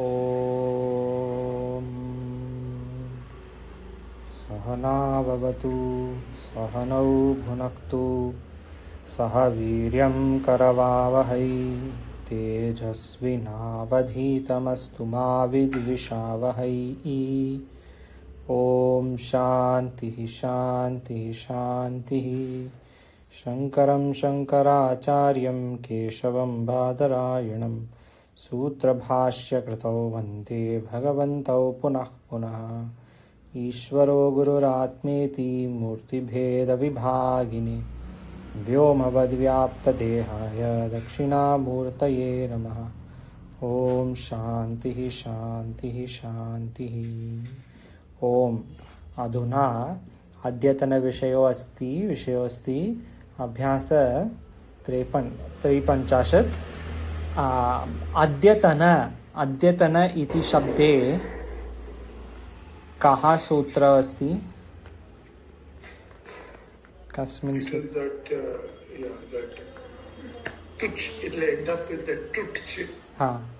ॐ सहना भवतु सहनौ भुनक्तु सह वीर्यं करवावहै तेजस्विनावधीतमस्तु मा विद्विषावहै। ॐ शान्तिः शान्तिः शान्तिः। शङ्करं शङ्कराचार्यं केशवं बादरायणं सूत्रभाष्यकृतौ वन्दे भगवन्तौ पुनः पुनः। ईश्वरो गुरुरात्मेति मूर्तिभेदविभागिने व्योमवद्व्याप्तदेहाय दक्षिणामूर्तये नमः। ॐ शान्तिः शान्तिः शान्तिः। ॐ अधुना अद्यतनविषयो अस्ति अभ्यास 53। अद्यतन इति शब्दे कः सूत्र अस्ति? कस्मिन् सूत्रे? It will end up with the tutch.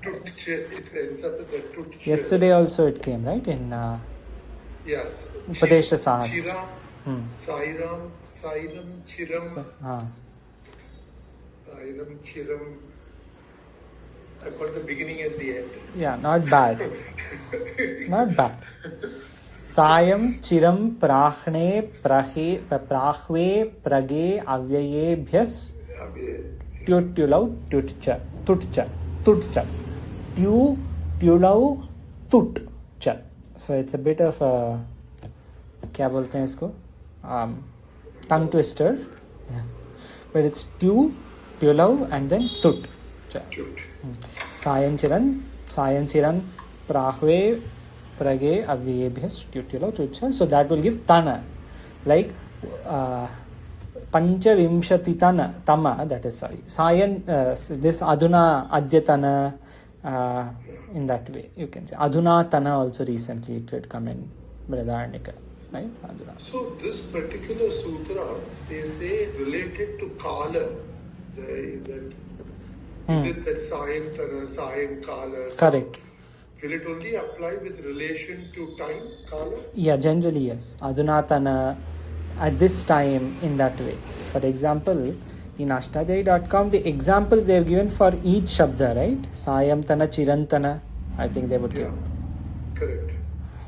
Tutch, it ends up with the tutch. Yesterday also it came, right? In yes. Upadesha Sahas. Sairam, Chiram. Sairam, Chiram. I got the beginning and the end. Yeah, not bad. Not bad. सायं चिरं प्राह्णे प्राह्वे प्रगे अव्ययेभ्यस् ट्युट्युलौ ट्युट्च ट्युलौ तुट च. So it's a bit of a क्या बोलते हैं इसको, tongue twister, but it's ट्युलौ and then tut च. सायं चिरं प्राह्वे prage avyebhyas tutulo chucha. So that will give tana, like panchavimshati tama, that is sayan, this aduna adyatana, in that way you can say. Aduna tana also recently it had come in Brihadaranyaka, right? Aduna. So this particular sutra, they say related to kala. Is it that sayantana, sayankala? Correct. Will it only apply with relation to time, kala? Yeah, generally yes. Adunatana, at this time, in that way. For example, in ashtadhyayi.com, the examples they have given for each shabda, right? Sayamtana, Chirantana, I think they would give. Yeah, correct.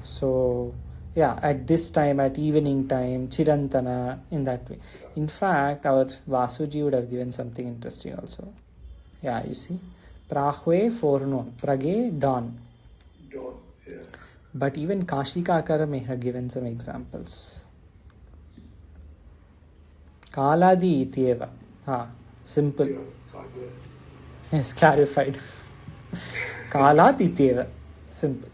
So, yeah, at this time, at evening time, Chirantana, in that way. In fact, our Vasuji would have given something interesting also. Yeah, you see. Prahve, forenoon. Prage, dawn. Dawn, yeah. But even Kashika Akara may have given some examples. Kaladi ityeva. Simple. Yeah, kala. Yes, clarified. Kalat ityeva. Simple.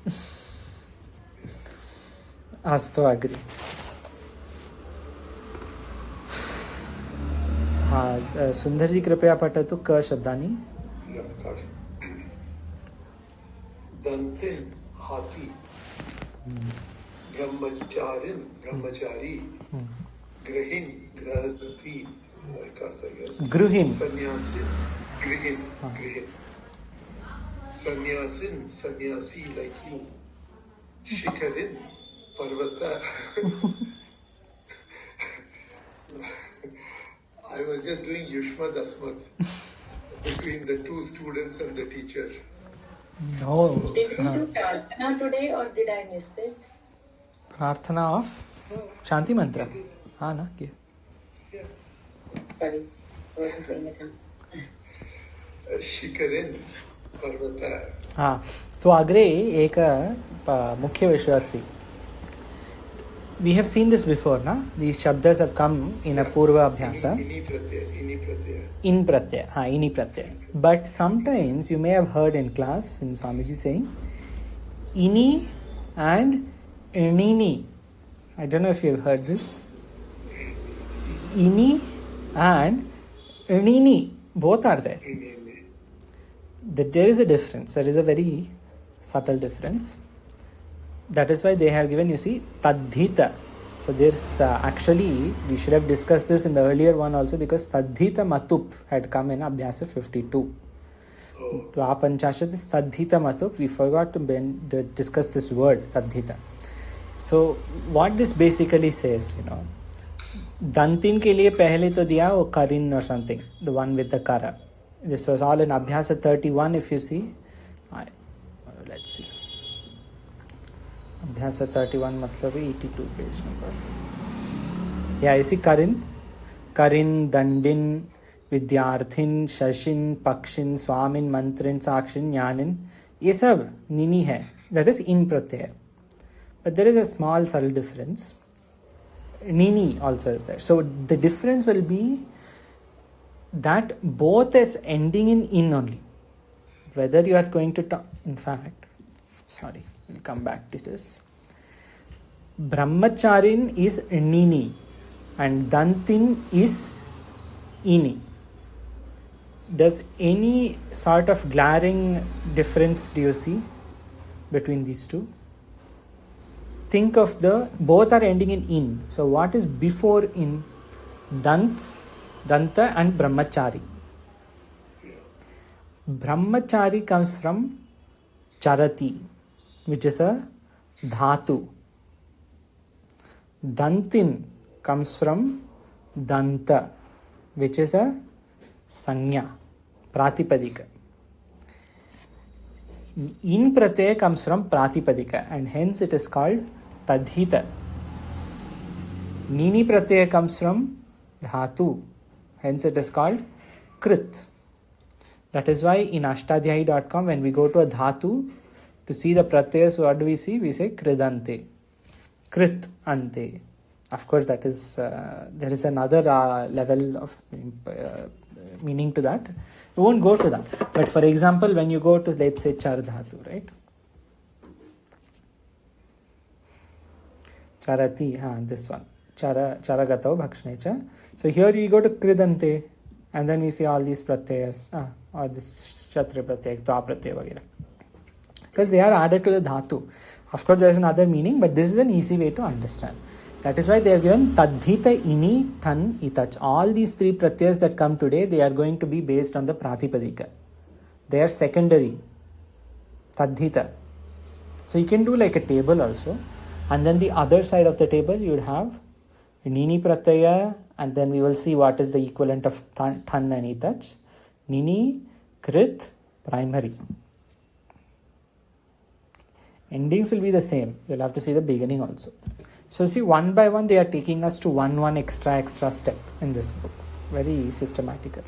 Astu agree. Sundarji कृपया पठतु क शब्दानि. दंतिन हाथी, ब्रह्मचारिन ब्रह्मचारी, गृहिण गृहस्थी, गृहिण सन्यासी गृहिण सन्यासिन सन्यासी like you, शिखरिन पर्वता. I was just doing Yushma Dasmat between the two students and the teacher. No. Did we do Prarthana today or did I miss it? Prarthana of Shanti Mantra. Na? Yeah. Sorry, I wasn't paying attention. शिखरिन पर्वता. तो अग्रे एक मुख्य विषय अस्ति. We have seen this before, na? These shabdas have come in a purva abhyasa. In pratyaya. Ini pratyaya. But sometimes you may have heard in class, in Swamiji saying, ini and inini. I don't know if you have heard this. Ini and inini. Both are there. There is a difference. There is a very subtle difference. That is why they have given, you see, tadhita. So there's actually, we should have discussed this in the earlier one also, because tadhita matup had come in Abhyasa 52. Oh. is tadhita matup. We forgot to discuss this word, tadhita. So, what this basically says, Dantin ke liye pehle to diya wo karin or something, the one with the kara. This was all in Abhyasa 31, if you see. Let's see. Abhyasa 31 matlab 82 page number. Yeah, you see Karin, Dandin, Vidyarthin, Shashin, Pakshin, Swamin, Mantrin, Sakshin, Jnanin. ये सब Nini है. That is in pratyaya. But there is a small subtle difference. Nini also is there. So the difference will be that both is ending in only. Whether you are going to talk, in fact, sorry, we'll come back to this. Brahmacharin is Nini and Dantin is Ini. Does any sort of glaring difference do you see between these two? Think of both are ending in. So what is before in? Danta and Brahmachari. Brahmachari comes from charati, which is a dhatu. Dantin comes from danta, which is a sanya, pratipadika. In pratyaya comes from pratipadika and hence it is called tadhita. Nini pratyaya comes from dhatu, hence it is called krit. That is why in ashtadhyayi.com when we go to a dhatu to see the pratyayas, what do we see? We say kridante, krit ante. Of course, that is there is another level of meaning to that. We won't go to that. But for example, when you go to, let's say, char dhatu, right? Charati, this one. Charagatau bhakshanecha. So here you go to kridante, and then we see all these pratyayas, or this shatra pratyaya, tva pratyaya, vagera. Because they are added to the dhatu. Of course, there is another meaning, but this is an easy way to understand. That is why they are given tadhita, ini, than, itach. All these three pratyayas that come today, they are going to be based on the pratipadika. They are secondary. Tadhita. So you can do like a table also. And then the other side of the table, you would have nini pratyaya, and then we will see what is the equivalent of than and itach. Nini, krit, primary. Endings will be the same. You'll have to see the beginning also. So see, one by one they are taking us to one extra step in this book, very systematically.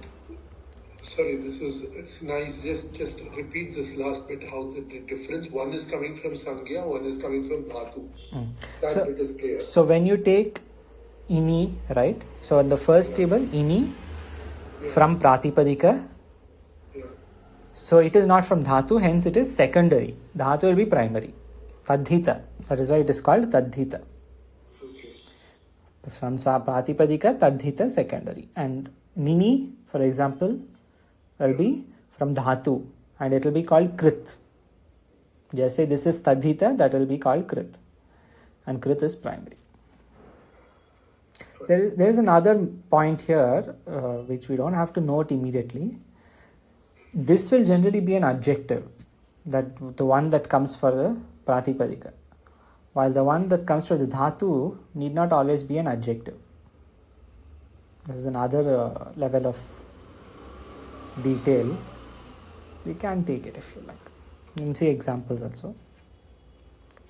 Sorry, it's nice. Just repeat this last bit. How the difference? One is coming from Sangya, one is coming from Dhatu. That bit is clear. So when you take ini, right? So in the first table, ini from Pratipadika. Yeah. So it is not from Dhatu, hence it is secondary. Dhatu will be primary. Tadhita. That is why it is called Tadhita. From Pratipadika, Tadhita, secondary. And Nini, for example, will be from Dhatu and it will be called Krit. Just say this is Tadhita, that will be called Krit. And Krit is primary. There is another point here which we don't have to note immediately. This will generally be an adjective, that the one that comes for the Pratipadika. While the one that comes for the Dhatu need not always be an adjective. This is another level of detail. You can take it if you like. You can see examples also.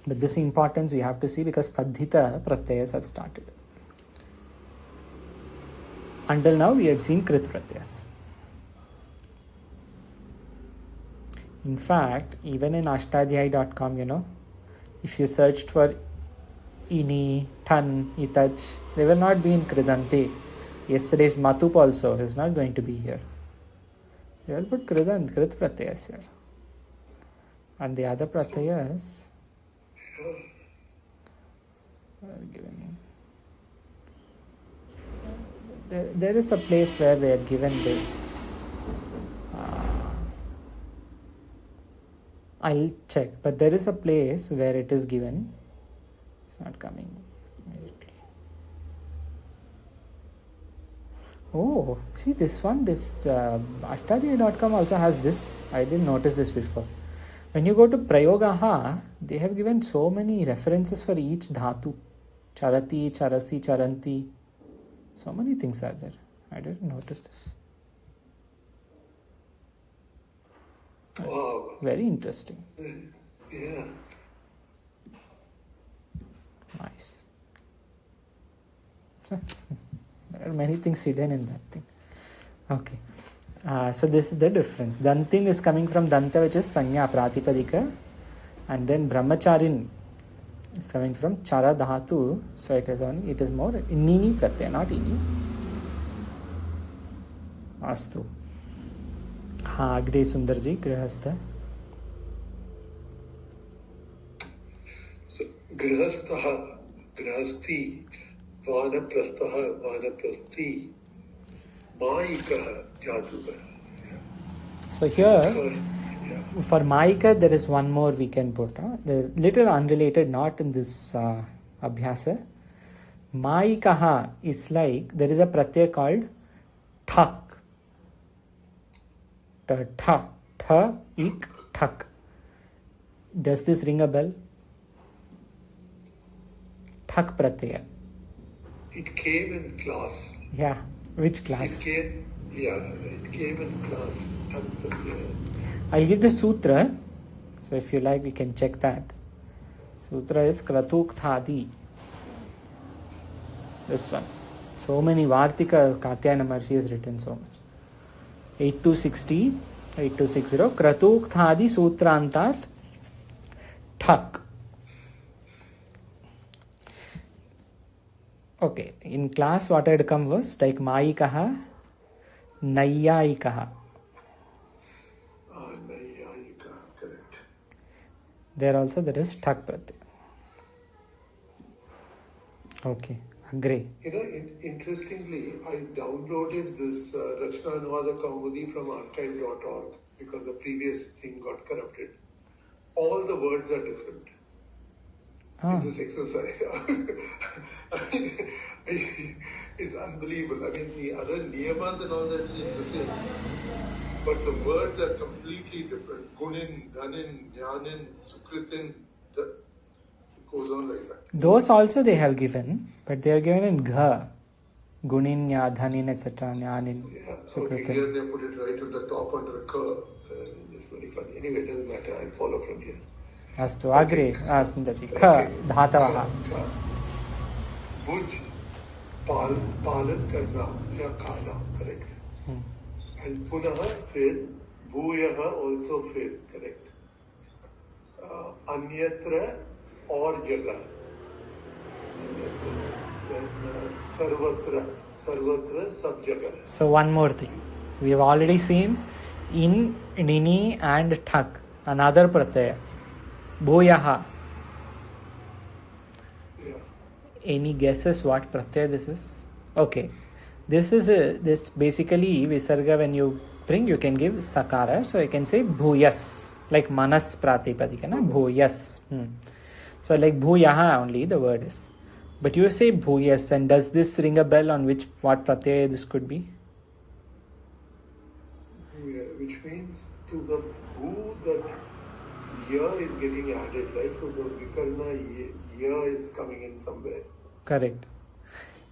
But this importance we have to see because Tadhita pratyayas have started. Until now we had seen Krit pratyayas. In fact, even in ashtadhyayi.com, if you searched for ini, tan, itach, they will not be in Kridante. Yesterday's Matup also is not going to be here. They will put Krit pratyayas here. And the other pratyayas are given. There is a place where they are given this. I'll check, but there is a place where it is given. It's not coming immediately. Oh, see this one, this Ashtadhyayi.com also has this. I didn't notice this before. When you go to Prayogaha, they have given so many references for each dhatu. Charati, charasi, charanti. So many things are there. I didn't notice this. Wow. Very interesting. Yeah. Nice. There are many things hidden in that thing. Okay. So this is the difference. Dantin is coming from Danta, which is Sanya Pratipadika. And then Brahmacharin is coming from Chara Dhatu. So it is more Nini Pratyaya, not Ini. Astu. Agde Sundarji, Grihastha. So, Grihastha, Grihasti, Vanaprastha, Vanaprasti, Maika, Jadugar. So here, Yeah. for Maika, there is one more we can put. The little unrelated, not in this Abhyasa. Maikaha is like, there is a pratyaya called Thak. Tha, tha, ik, thak. Does this ring a bell? Thak pratyaya. It came in class. Yeah. Which It class? came in class. I'll give the sutra. So if you like, we can check that. Sutra is Kratuk Thadi. This one. So many Vartika Katyayana Maharshi has written so much. 8260, 8260. Kratuk Thadi Sutrantat Thak. Okay, in class what had come was like Maikaha, Nayyayikaha. Nayyayika, correct. There also there is Thak Pratyaya. Okay, agree. Interestingly, I downloaded this Rachna Anuvada Kaumudi from archive.org because the previous thing got corrupted. All the words are different in this exercise. It's unbelievable. I mean, the other niyamas and all that is the same. But the words are completely different. Gunin, Dhanin, Jnanin, Sukritin, it goes on like that. Those also they have given, but they are given in Gha. Gunin, Dhanin, etc. Jnanin, Yeah, okay, Sukritin. here they put it right at the top under a curve. It's very funny. Anyway, it doesn't matter. I'll follow from here. Astu, agre, Sundarji. Kha, Dhatavaha. Bhuj, पालन करना या खाना, correct. And पुनः फिर भूयः also फिर, correct. अन्यत्र और जगह. Then सर्वत्र सब जगह. So one more thing. We have already seen in Nini and Thak, another pratyaya. Bhuyaha. Yeah. Any guesses what pratyaya this is? Okay. This is this basically visarga when you bring, you can give sakara. So you can say bhuyas, like manas pratipadika, na? Bhuyas. So like bhuyaha only the word is. But you say bhuyas, and does this ring a bell on what pratyaya this could be? Yeah, which means to the bhu that ya is getting added, right? So the vikarna ya is coming in somewhere. Correct.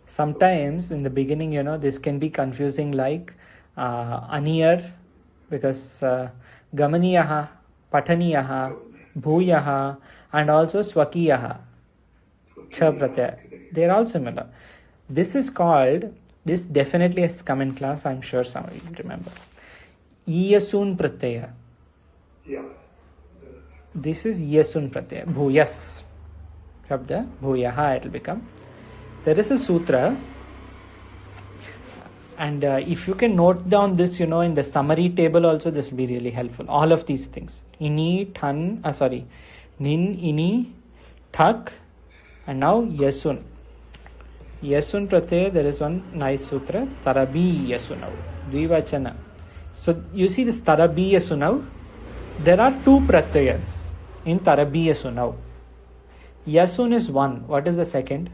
Sometimes in the beginning, this can be confusing, like aniyar, because gamaniyaha, pataniyaha, bhuyaha, and also swakiyaha. Cha pratyaya. They are all similar. This is called, this definitely has come in class, I'm sure some of you remember. Iyasun pratyaya. Yeah. This is Yasun Pratyaya. Bhuyas. Shabda. Bhuyaha it will become. There is a sutra. And if you can note down this, in the summary table also, this will be really helpful. All of these things. Nin, ini, thak, and now Yasun. Yasun Pratyaya, there is one nice sutra. Tarabi Yasunav. Dvivachana. So you see this Tarabi Yasunav. There are two pratyayas in Tarabi Yasunav. Yasun is one. What is the second?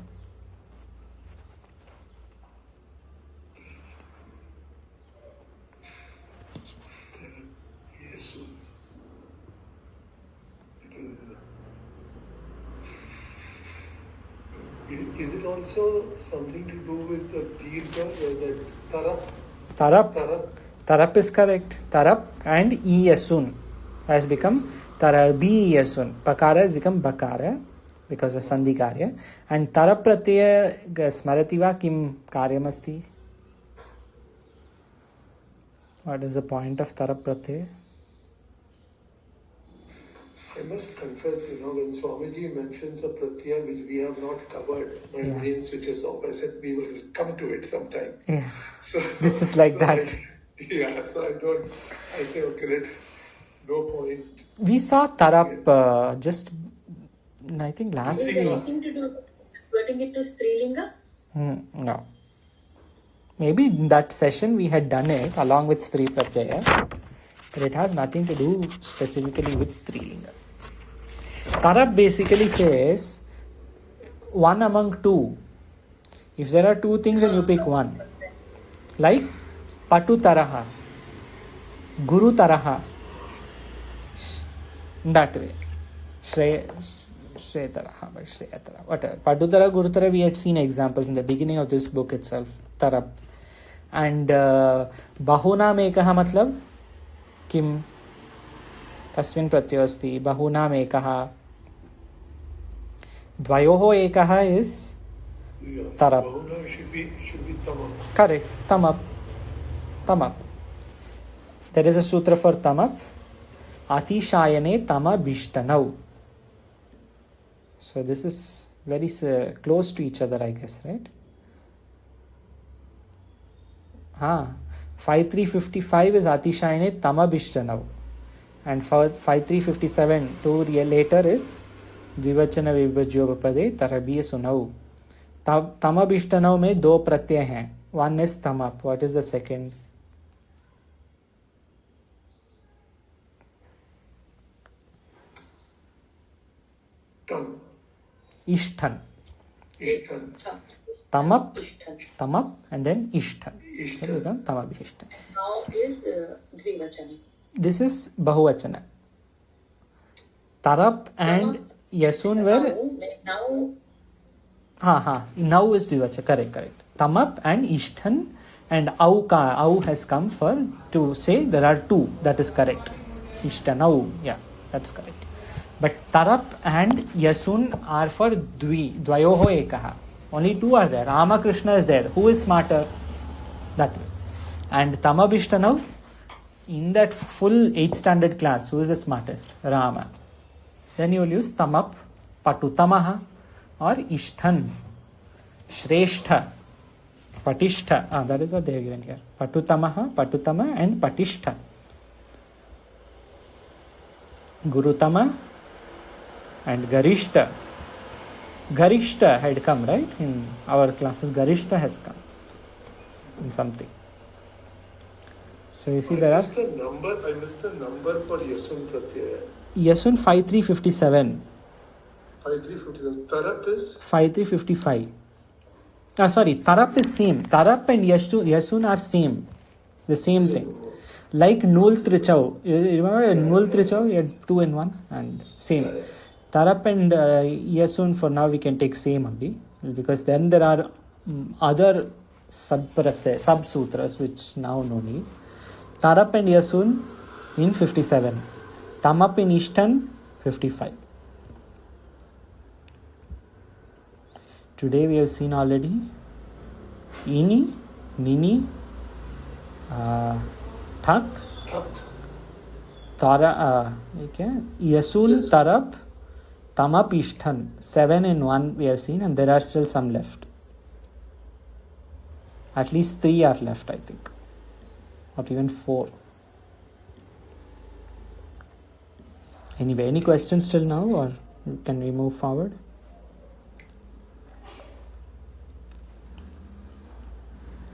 Is it also something to do with the Dirgha, the Tarap? Tarap. Tarap? Tarap is correct. Tarap and Yasun has become Tarabi Yasun. Pakara has become Bakara because of Sandhi Karya. And Tarap Pratyaya Smarativa Kim Karyam Asti. What is the point of Tarap Pratyaya? I must confess, when Swamiji mentions a pratyaya which we have not covered, my brain switches off. I said we will come to it sometime. Yeah. So, This is like so that. I say, okay, no point. We saw Tarap just, I think last Is week. there anything to do with converting it to Strilinga? No. Maybe in that session we had done it along with Stri Pratyaya, but it has nothing to do specifically with Strilinga. Tarap basically says one among two. If there are two things and you pick one, like Patu Taraha, Guru Taraha, that way. Shreya Taraha, but Shreya Taraha, whatever. Patu Taraha, Guru Taraha, we had seen examples in the beginning of this book itself. Tarap. And Bahuna Mekaha matlab Kim Kasmin Pratyasti Bahuna Mekaha Dvayoho Ekaha is Yes, Tarap. Bahuna should be Tamam. Correct. Tamap. There is a sutra for Tamap. Atishayane Tama Bishtanau. So this is very close to each other, I guess, right? 5355 is Atishayane Tama Bishtanau. And 5357, 2 years later, is Dvivachana Vibhajyopapade Tarabiya Sunau. Tama Bishtanau mein do pratyay hain. One is Tamap. What is the second? Tam. Ishthan. Ishtan. Tamap, and then Ishthan. So Ishtan. become Tamab Ishthan. Now is Dvivachana. This is Bahuvachana. Tarap and Yasun were... Now is Dvivachana. Correct. Tamap and Ishthan and Au has come for to say there are two. That is correct. Ishtan, Au. Yeah, that's correct. But Tarap and Yasun are for Dvayoho Ekaha. Only two are there. Ramakrishna is there. Who is smarter? That way. And Tamabhishtanav, in that full 8th standard class, who is the smartest? Rama. Then you will use Tamap, Patutamaha, or Ishthan, Shrestha, Patishtha. That is what they have given here. Patutama, and Patishtha. Gurutama and Garishta. Garishta had come, right? In our classes, Garishta has come in something. So you see there are... I missed the number for Yasun Pratyaya. Yasun 5357. 5357. Tarap is? 5355. Sorry, Tarap is same. Tarap and Yasun are same. The same thing. Like Nul Trichau. You remember Nul Trichau? You had 2 in 1 and same. Tarap and Yasun for now we can take same only. Because then there are other sub-sutras which now no need. Tarap and Yasun in 57. Tamap in Ishtan 55. Today we have seen already Ini, Nini, Thak, Tara, Yasun, Tarap, Tamap, Ishthan. 7 in 1 we have seen, and there are still some left. At least 3 are left, I think. Or even 4. Anyway, any questions till now, or can we move forward?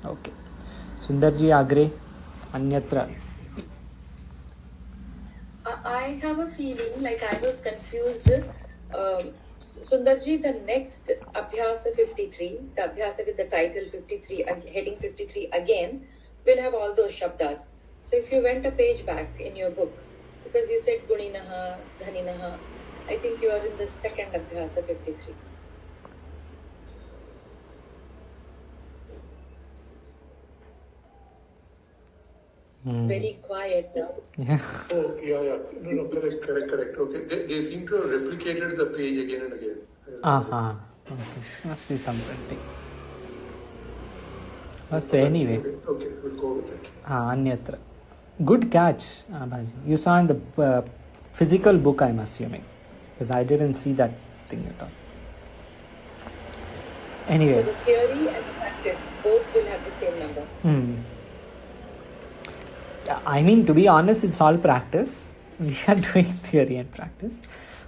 Okay. Sundarji Agre, Anyatra. I have a feeling like I was confused. Sundarji, the next Abhyasa 53, the Abhyasa with the title 53, heading 53 again, will have all those Shabdas. So if you went a page back in your book, because you said Guninaha, Dhaninaha, I think you are in the second Abhyasa 53. very quiet now. Yeah. Oh, yeah. No, correct. Okay. They seem to have replicated the page again and again. Uh-huh. Okay. Must be some printing. Anyway. Okay, we'll go with it. Anyatra. Good catch, Bhaji. You saw in the physical book, I'm assuming. Because I didn't see that thing at all. So Anyway. the theory and practice both will have the same number. I mean, to be honest, it's all practice. We are doing theory and practice.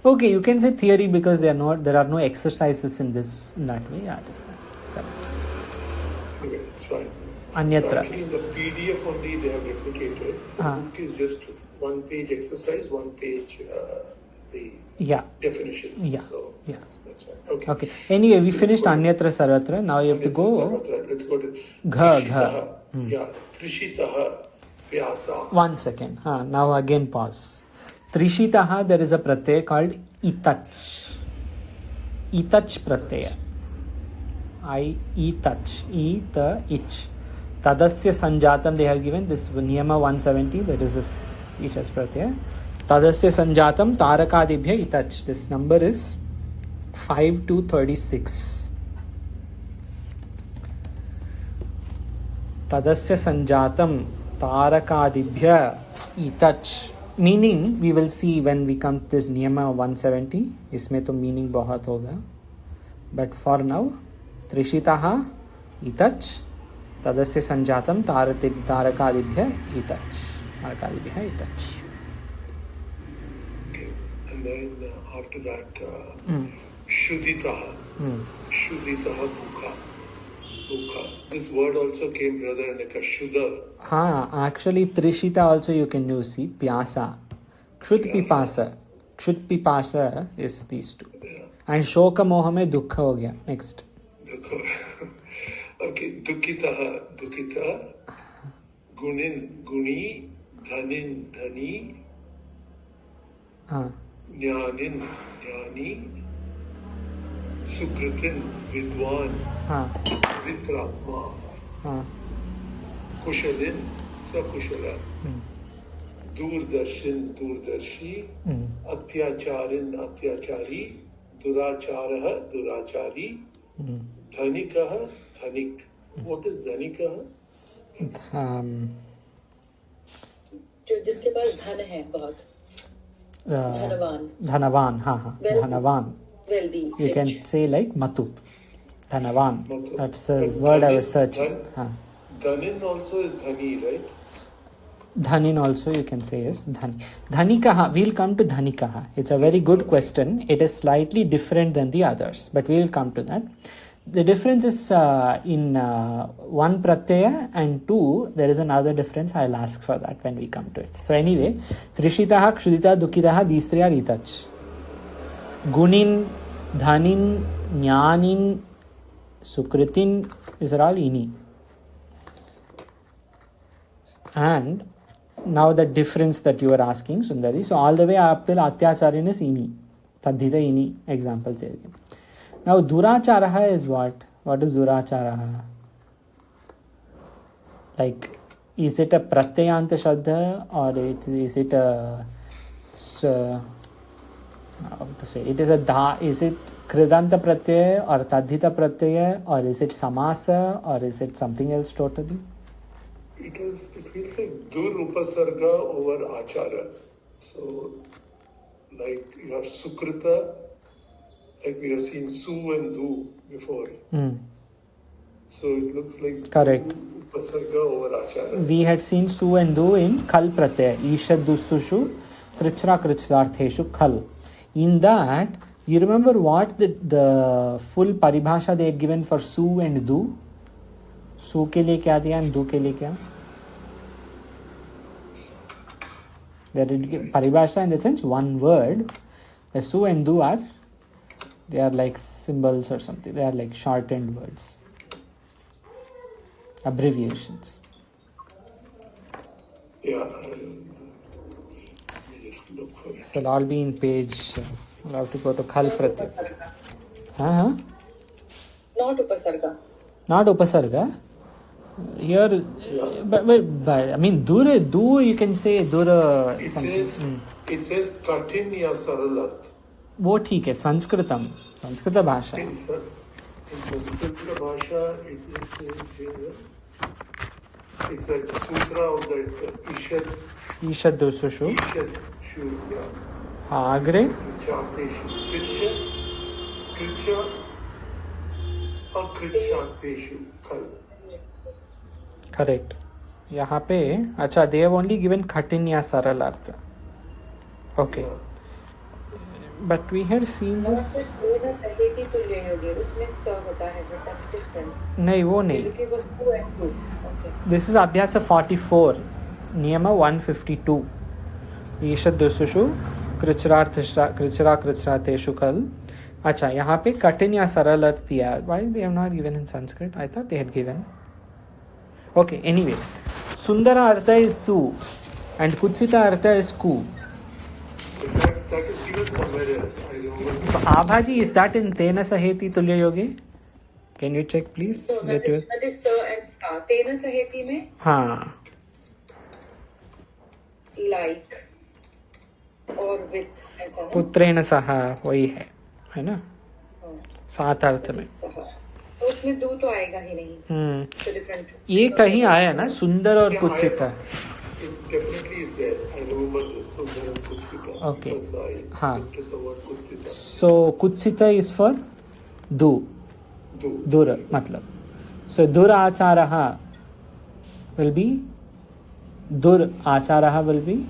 Okay, you can say theory because there are no exercises in that way. Yeah, it is correct. Okay, it's fine. Anyatra. Actually, in the PDF only they have replicated. The book is just one page exercise, one page the definitions. Yeah. So Yeah. that's fine. Okay. Anyway, we finished Anyatra Sarvatra. Now you have to go. Let's go to Gha. Yeah, Trishitaha Vyasa. 1 second. Now again pause. Trishitaha, there is a pratyaya called itach. Itach pratyaya. Itach. Ich. Tadasya sanjatam they have given this niyama 170. That is this itach pratyaya. Tadasya sanjatam tarakadibhya itach. This number is 5 to 36. Tadasya sanjatam tarakadibhya itach. Meaning we will see when we come to this niyama 170. इसमें तो meaning बहुत होगा. But for now, trishitaha itach tadasya sanjatam tarakadibhya itach. Tarakadibhya itach. Okay. And then after that, Shuditaha. Shuditaha Bukha. This word also came rather like a Shuddha. Actually Trishita also you can use. See, Pyasa. Kshut Pipasa is these two. Yeah. And Shoka Moha mein Dukha ho gaya. Next. Okay, Dukita, Guni, Dhani, Jnani, Sukritin, Vidwan, Vitrapma, Kushalin, Sakushala, Durdarshi, Atyachari, Durachari, Dhanikaha, Dhanik. What is Dhanikaha? जो जिसके पास धन है बहुत धनवान Dhanavan. wealthy You rich. can say like Matu. Dhanavan. Matu. That's the word I was searching. Dhanin also is Dhani, right? Dhanin also you can say is Dhani. Dhanikaha, we'll come to Dhanikaha. It's a very good question. It is slightly different than the others, but we'll come to that. The difference is in one pratyaya and two, there is another difference. I'll ask for that when we come to it. So anyway, Trishitaha, Kshudita, Dukitaha, these three are itach. Gunin, Dhanin, Jnanin, Sukritin, these are all ini. And now the difference that you are asking, Sundari. So all the way up till Atyacharin is ini. Tadhita ini examples here. Now Duracharaha is what? What is Duracharaha? Like, is it a pratyayanta shabda or is it a how to say? It is a is it kridanta pratyaya or tadhita pratyaya or is it samasa or is it something else totally? It feels like Dur Upasarga over Achara. So, like you have Sukrita, like we have seen Su and Du before. So it looks like Correct. Upasarga over Achara. We had seen Su and Du in Khal Pratyaya. Ishad Dusushu, Krichra Krichartheshu Khal. In that, you remember what the full paribhasha they had given for Su and Du? Su ke liye kya diya and Du ke liye kya? They did give paribhasha in the sense one word. The Su and Du they are like symbols or something. They are like shortened words. Abbreviations. Yeah. Let me just look for it. So it'll all be in page. We'll have to go to Khal Pratyaya. Not Upasarga. Not Upasarga. Here, but I mean, dura, do you can say dura It something. says, it says katin ya saral arth. वो ठीक है, संस्कृतम, संस्कृत भाषा. In Sanskrit Bhasha, it is here. It's that sutra of that Ishad, ईशद दोषुषु. Ishad Shu, yeah. हाँ, agro. Krityateshu. Kritya, akrityateshu. Kal. Correct. यहाँ पे अच्छा, they have only given कठिन या सरल अर्थ. Okay. Yeah. But we had seen this. सहेती तुल्य योगी उसमें स होता है, but that's different. नहीं, वो नहीं. Because वस्तु and two. Okay. This is अभ्यास 44, नियम 152. ईशद दोषुषु कृच्छ्रातेषु कल. अच्छा, यहाँ पे कठिन या सरल अर्थ दिया. Why they have not given in Sanskrit? I thought they had given. Okay, anyway. Sundara artha is su and kutsita artha is ku. That is given somewhere else. I don't know. So, Abhaji, is that in Tena Saheti Tulya Yogi? Can you check, please? So that is sa and sa. Tena saheti में हाँ. like और with ऐसा ना. पुत्रेण सह वही है ना? हाँ. सात अर्थ में. सह. तो उसमें दो तो आएगा ही नहीं. So different. ये कहीं आया ना, सुंदर और Yeah, कुत्सिता. It definitely is there. I remember this Sundar and Kutsita. Okay. Because I हाँ. looked at the word Kutsita. So कुत्सिता is for दू. Do. दूर मतलब. So दुराचारः will be दुराचारः will be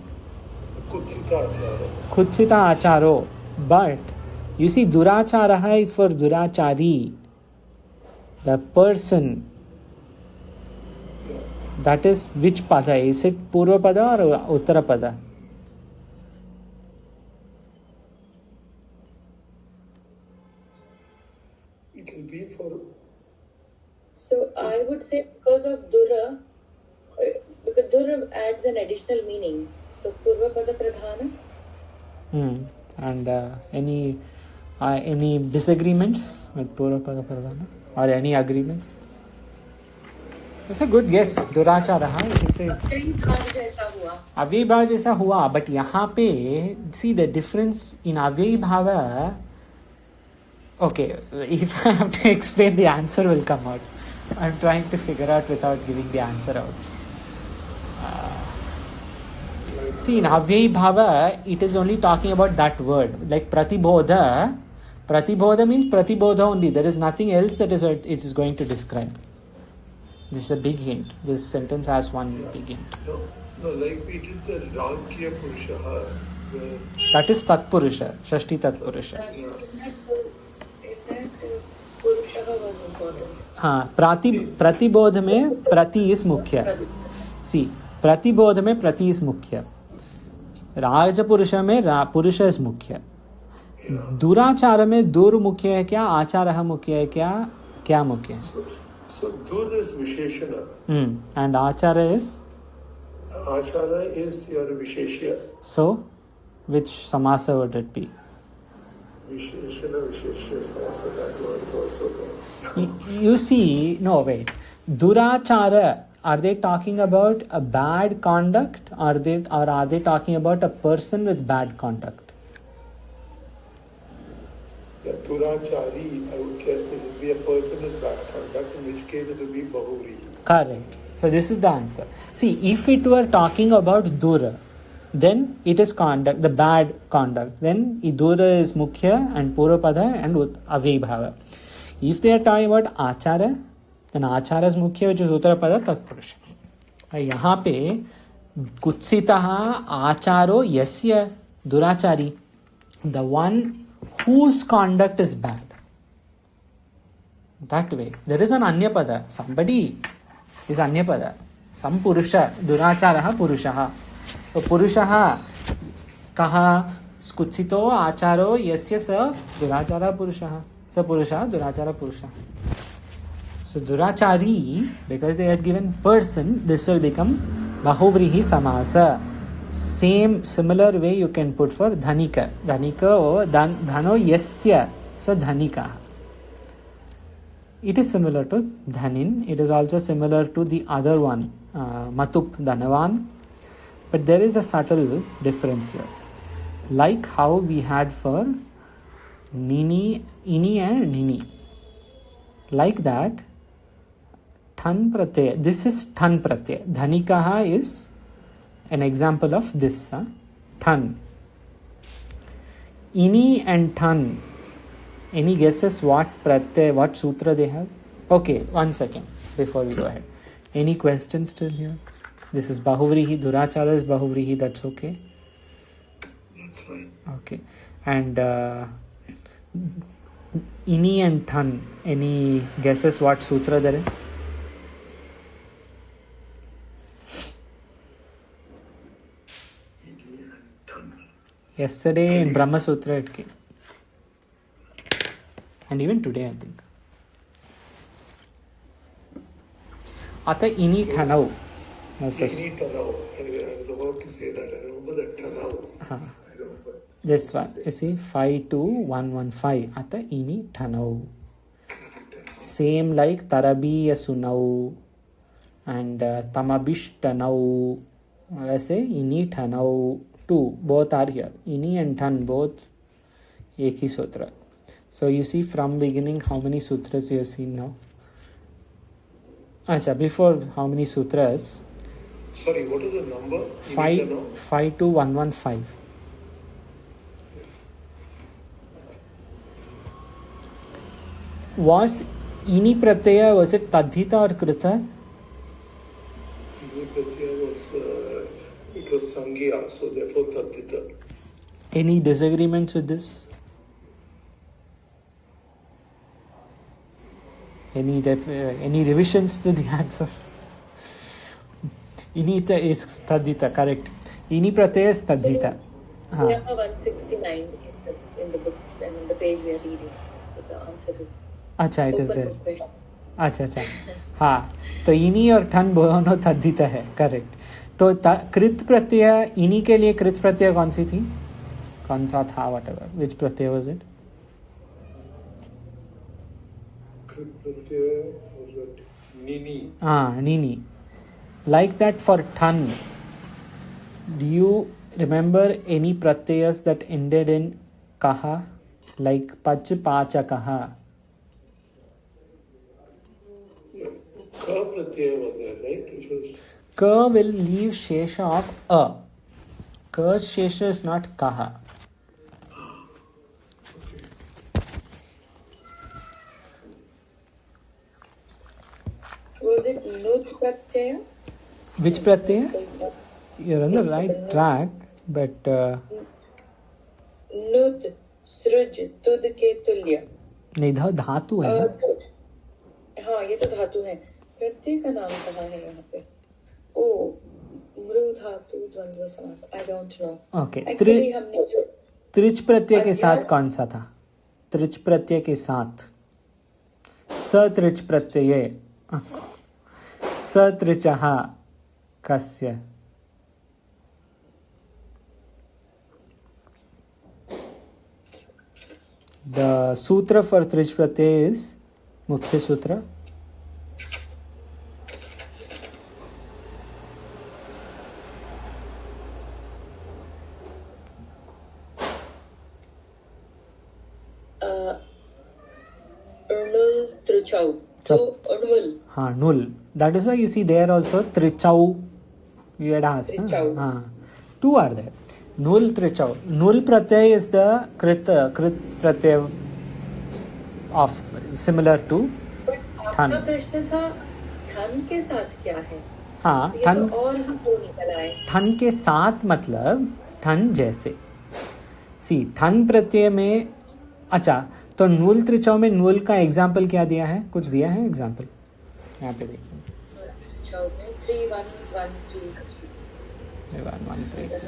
Kutsita Achara. कुत्सिता आचारो. But you see, duracharah is for durachari, the person. That is which pada? Is it Purva pada or Uttara pada? It will be for. So I would say because of dura, because dura adds an additional meaning. So purva pada pradhana. And any disagreements with Purva pada pradhana or any agreements? That's a good guess. Duracharah. जैसा हुआ. अव्ययीभाव जैसा हुआ, but यहाँ पे see the difference in अव्ययीभाव. Okay, if I have to explain, the answer will come out. I'm trying to figure out without giving the answer out. See, in avyayibhava, it is only talking about that word. Like pratibodha. Pratibodha means pratibodha only. There is nothing else that it is going to describe. This is a big hint. This sentence has one big hint. No, like we did the Ragya Purusha. That is Tatpurusha. Shashti Tatpurusha. In that Purusha was important. हाँ, प्रतिबोध में प्रति is मुख्य. See, प्रतिबोध में प्रति is मुख्य. राजपुरुष में पुरुष is मुख्य. दुराचार में दूर मुख्य है क्या, आचारः मुख्य है क्या, क्या मुख्य है? So dur is Visheshana. And achara is? Achara is your Visheshya. So, which samasa would it be? Visheshana, Visheshya, Samasa, that word is also there. You see, no, wait. Durachara, are they talking about a bad conduct or are they talking about a person with bad conduct? Yeah, Durachari, I would guess it would be a person with bad conduct, in which case it will be Bahuri. Correct. So this is the answer. See, if it were talking about Dura, then it is conduct, the bad conduct. Then Dura is Mukhya and Purapada and Avyayibhava. If they are talking about Achara, then Achara is Mukhya, which is Uttarapada Tatpurusha. यहाँ पे कुत्सितः आचारो यस्य दुराचारी, the one whose conduct is bad. That way. There is an Anyapada. Somebody is Anyapada. Some Purusha. Duracharah Purushaha. So Purushaha kaha kutsito acharo yasya sa durachara Purushaha. So Purusha, Durachara Purusha. So Durachari, because they had given person, this will become Bahuvrihi Samasa. Similar way you can put for Dhanika. Dhanika or Dhano Yasya. So Dhanika. It is similar to dhanin. It is also similar to the other one, matup, dhanavan. But there is a subtle difference here. Like how we had for nini, ini and nini. Like that, than pratyaya. This is than pratyaya. Dhanikaha is an example of this. Than. Ini and than. Any guesses what pratyaya, what sutra they have? Okay, 1 second before we go ahead. Any questions still here? This is Bahuvrihi. Durachala is Bahuvrihi. That's okay. That's fine. Okay. And ini and than. Any guesses what sutra there is? Yesterday in Brahma Sutra it came. And even today, I think. Ata ini thanau. Ini tanau. I was about to say that. I remember that tanau. I remember. This one, you see, 52115. Ata ini thanau. Same like tarabi sunau and tamabishtanau. I say ini thanau. Two, both are here. Ini and than, both ek hi sutra. So you see from beginning how many sutras you have seen now? Acha, before how many sutras? Sorry, what is the number? 52115. Was ini pratyaya, was it tadhita or krita? Ini pratyaya was, it was Sangya, so therefore Tadhita. Any disagreements with this? Any revisions to the answer? Inita is tadhita, correct. Ini pratyaya is tadhita. We have 169 in the book, and in the page we are reading. So the answer is. अच्छा, it is open there. book question. अच्छा अच्छा, हाँ, तो इनी और ठन दोनों तद्धिता है, करेक्ट. तो कृत प्रत्यय, इनी के लिए कृत प्रत्यय कौन सी थी, कौन सा था, whatever, which Pratyaya was it? Krit pratyaya was what? Nini. हाँ, नीनी. Like that for ठन, do you remember any pratyas that ended in kaha, like pach pacha kaha? Ka pratyaya was there, right? Which was Ka will leave shesha of a. Ka shesha is not kaha. Was it Nut Pratyaya? Which pratyaya? You're on the right track, but Nud, Sruj, Tud के तुल्य. निधा धातु है ना? हाँ, ये तो धातु है. प्रत्यय का नाम कहाँ है यहाँ पे? ओ, मृ धातु द्वंद्व समास. I don't know. Okay. Actually हमने जो त्रिच प्रत्यय के साथ कौन सा था? त्रिच प्रत्यय के साथ सत्रिच प्रत्यय, सत्रिचः कस्य? The sutra for trich pratyay is Mukhya Sutra. Urnul Trichau. So Urnul. हाँ, null. That is why you see there also trichau. You had asked. Trichau. हाँ, two are there. Null trichau. Null pratyay is the krit pratyay of similar to But ठन. आपका प्रश्न था ठन के साथ क्या है? हाँ, ये ठन. तो और ही तो निकल आए. ठन के साथ मतलब ठन जैसे. सी ठन प्रत्यय में, अच्छा, तो नूल त्रिचौ में नूल का एग्जाम्पल क्या दिया है? कुछ दिया है एग्जाम्पल? यहाँ पे देखिए. Trichau में 3113. 113.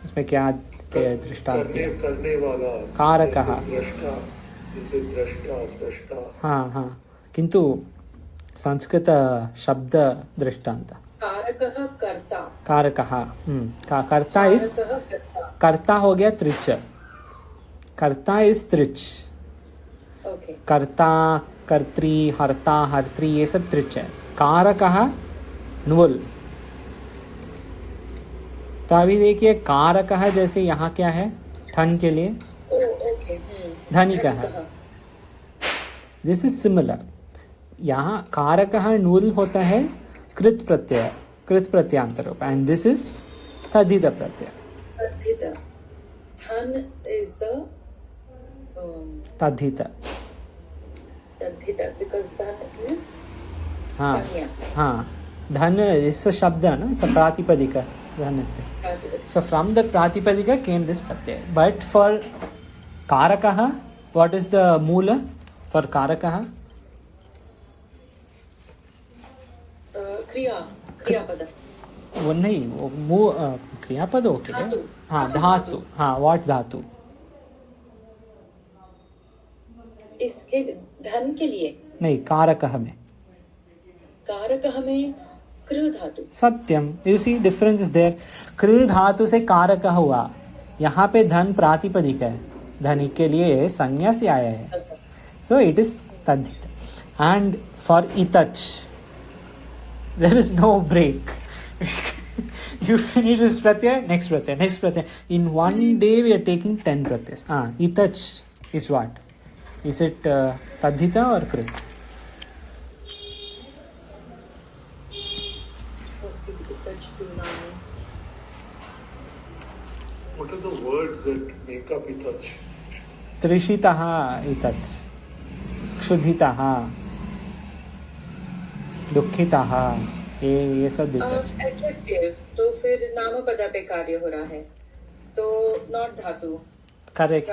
इसमें क्या दृष्टांत दिया? करने वाला, कारकः. दृष्टा, जैसे दृष्टा, स्रष्टा. हाँ हाँ, किंतु संस्कृत शब्द दृष्टांत. कारकः कर्ता. कारकः. कर्ता इस, कारकः कर्ता. कर्ता हो गया त्रिच. कर्ता इज त्रिच. Okay. Okay. कर्ता, कर्त्री, हर्ता, हर्त्री, ये सब त्रिच है. कारकः नुल. तो अभी देखिए कारकः जैसे यहाँ क्या है ठन के लिए Okay. धनिकः. This is similar. यहाँ कारकः नुल होता है कृत प्रत्यय, कृत प्रत्यांतर रूप, एंड दिस इज तद्धित प्रत्यय. Tadhita. Than is the तद्धित. Tadhita because than is हाँ Sanya. हाँ. धन इस शब्द है ना, स प्रातिपदिक धन is there. Tadhita. So from that pratipadika came this pratyay. But for karakah, what is the moola for karakah? Kriya pada. वो नहीं, वो क्रियापद हो क्या? धातु. हाँ धातु. हाँ, what धातु? इसके धन के लिए नहीं, कारकः में. कारकः में कृ धातु. सत्यम. You see difference is there. कृ धातु से कारकः हुआ. यहाँ पे धन प्रातिपदिक है. धनी के लिए संज्ञा से आया है. So it is तद्धित. And for itach, there is no break. You finish this pratyay, next pratyay, next pratyay. In one day we are taking 10 pratyas. Itach is what? Is it tadhita or krit? What are the words that make up itach? त्रिषितः itach, क्षुधितः, दुखितः, ये सब itach. Adjective तो फिर नामपद पे कार्य हो रहा है तो नॉट धातु. Correct,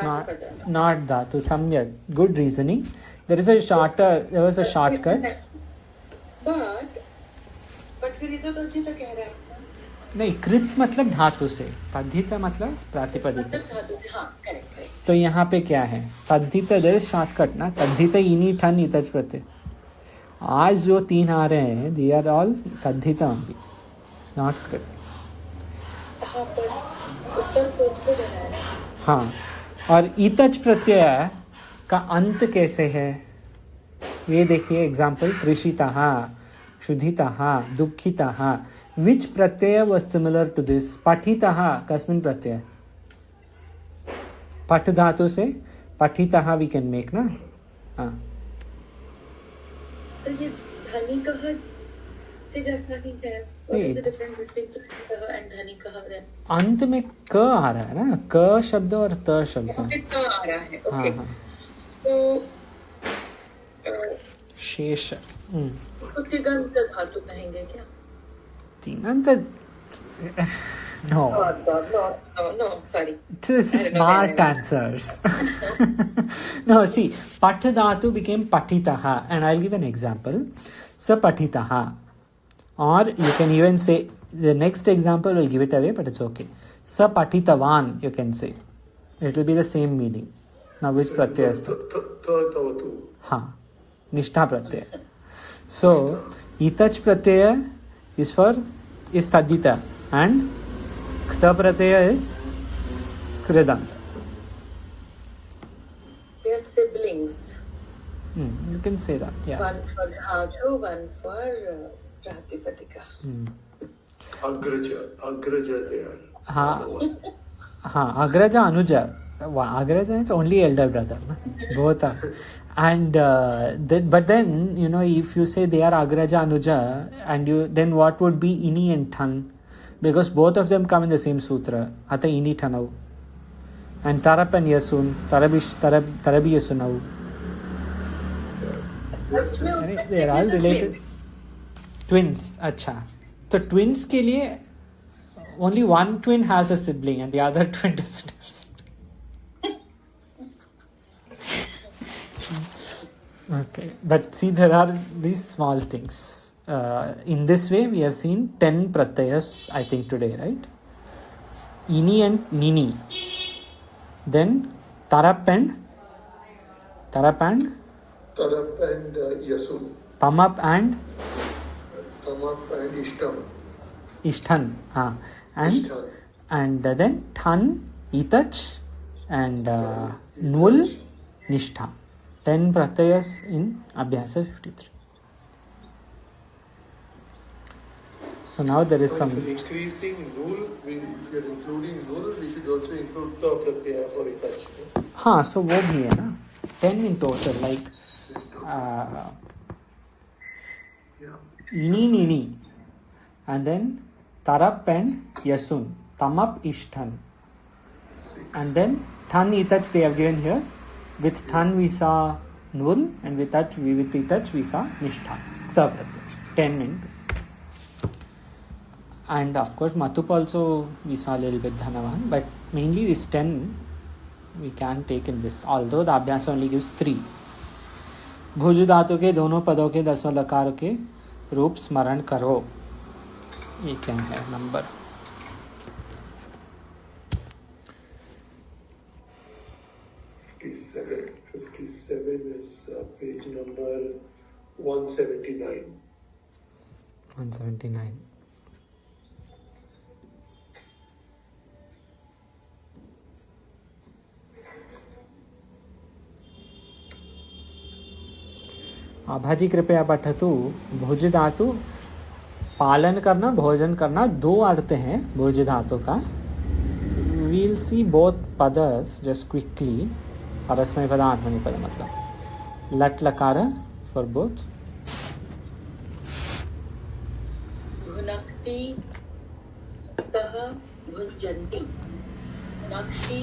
not dhatu. Samyak. Good reasoning. There was a shortcut. But फिर इधर तद्धित कह रहा है ना. नहीं, कृत मतलब धातु से, तद्धित मतलब प्रातिपदिक से. धातु से. हाँ, करेक्ट. तो यहाँ पे क्या है? तद्धित देयर शॉर्टकट ना. तद्धित इनी ठन इतच प्रत्यय. आज जो 3 आ रहे हैं, दे आर ऑल तद्धित ओनली, नॉट कृत. हाँ, पर उत्तर सोच के देना है. हाँ. और इतच प्रत्यय का अंत कैसे है? ये देखिए एग्जाम्पल. त्रिषितः, क्षुधितः, दुःखितः. विच प्रत्यय वाज सिमिलर टू दिस? पठितः कस्मिन् प्रत्यय? पठ धातु से पठितः वी कैन मेक ना. हाँ. तो ये धनिकः जैसा ही है. What is the difference between त्रिषितः and धनिकः then? अंत में क आ रहा है ना, क शब्द और त शब्द. यहाँ पे क आ रहा है. हाँ ओके. हाँ. सो शेष. उसको तिङन्त धातु कहेंगे क्या? तिङन्त. No. No, sorry. This is smart answers. No, see, pat dhatu became patitaha, and I'll give an example. Sa patitaha. Or you can even say, the next example will give it away, but it's okay. Sa patitavan, you can say. It will be the same meaning. Now, which pratyaya is? Tavatu. Ha. Nishtha pratyaya. So, itach pratyaya is tadita, and kta pratyaya is kridanta. They are siblings. You can say that, yeah. One for dhatu, one for pratipadika. Agraja they are. Agraja, Anuja. Agraja is only elder brother. Na? Both are. And but then, if you say they are Agraja, Anuja, and then what would be Ini and Than? Because both of them come in the same sutra. Ata Ini Thanau. And Tarap and Yasun. Tarabi Yasunau. They are all related. Twins. Acha. So twins के लिए only one twin has a sibling and the other twin doesn't have a sibling. Okay, but see, there are these small things. In this way, we have seen 10 pratyayas, I think, today, right? Ini and Nini. Then Tarap and Tarap and Yasun. Tamap and Ishtam. Ishthan. Ishthan. And then Than, Itach, and Nul, Nishtha. 10 pratyas in Abhyasa 53. So now there is So some. if you're increasing nul, if you're including nul, we should also include the pratyaya for itach. हाँ, so वो भी है ना, 10 in total, like ini nini, and then tarap and yasun, tamap ishtan, and then than itach they have given here. With than we saw nul, and with itach we saw nishthan. 10 in. And of course Matup also we saw a little bit dhanavan, but mainly this 10 we can take in this, although the Abhyasa only gives 3. भुज धातु के दोनों पदों के 10 लकार के रूप स्मरण करो. ये क्या है number? Fifty-seven is page number 179. 179. आभाजी कृपया पठतु. भुज धातु पालन करना, भोजन करना, 2 अर्थ हैं भुज धातु का. We'll C both पदस just quickly. परस्मै पद आत्मनेपद पद मतलब लट लकार फॉर बोथ. भुनक्ति तः भुञ्जन्ति. भुनक्षि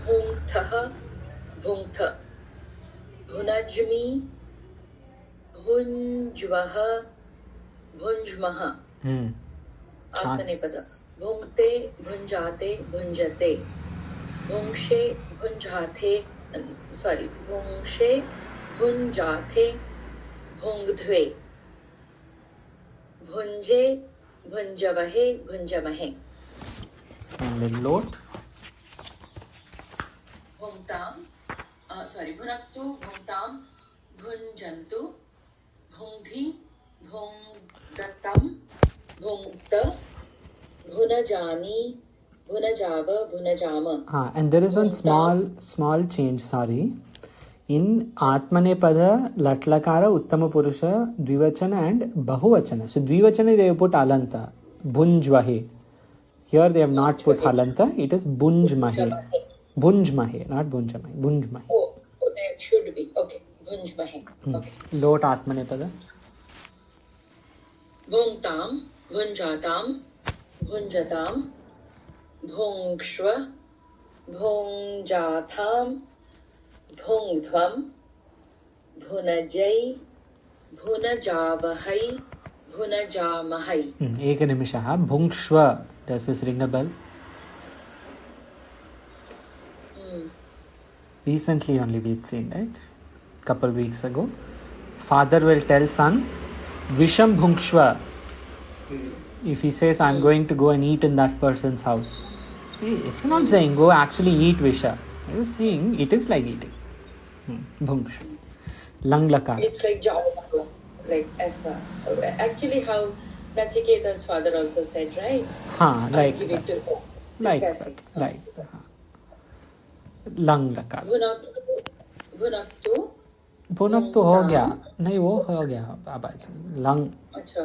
भुङ्क्तः भुङ्क्त. भुनज्मि भुञ्ज्वः भुञ्ज्मः. आत्मनेपद. भुङ्क्ते भुञ्जाते भुञ्जते. भुङ्क्षे भुञ्जाते भुङ्क्षे भुञ्जाते भुङ्ध्वे. भुञ्जे भुञ्जवहे भुञ्जमहे. लोट. भुङ्क्तां भुनक्तु भुङ्क्तां भुञ्जन्तु. भुङ्धि भुङ्दत्तं भुङ्क्त. भुनजानि भुनजाव भुनजाम. And there is one small change, sorry. In Atmanepada, Latlakara, Uttama Purusha, Dvivachana and Bahuvachana. So Dvivachana they have put Alanta, Bunjvahe. Here they have not put Alanta, it is Bunjmahe. Bunjmahe, not Bunjamahe. Bunjmahe. Oh, that should be. Okay. Bunjmahe. Okay. Lot Atmanepada. Bhungtam, Bhunjatam, Bhunjatam, Bhungshva, Bhungjatham, Bhungdhvam, Bhunajai, Bhunajavahai, Bhunajamahai. एक निमिषः. Bhungshva, does this ring a bell? Recently only we've seen, right? Couple weeks ago. Father will tell son, Visham Bhungshva. If he says, I'm going to go and eat in that person's house. It's not saying go actually eat Visha. It's saying it is like eating. Bhungshva. Lang lakar. It's like Java, like Asa. Actually, how Nachiketa's father also said, right? Like give that. it to Like that. Like that. Lang lakar. Bhunaktu. भुनक तो हो गया. नहीं वो हो गया बाबा जी. Lung. अच्छा.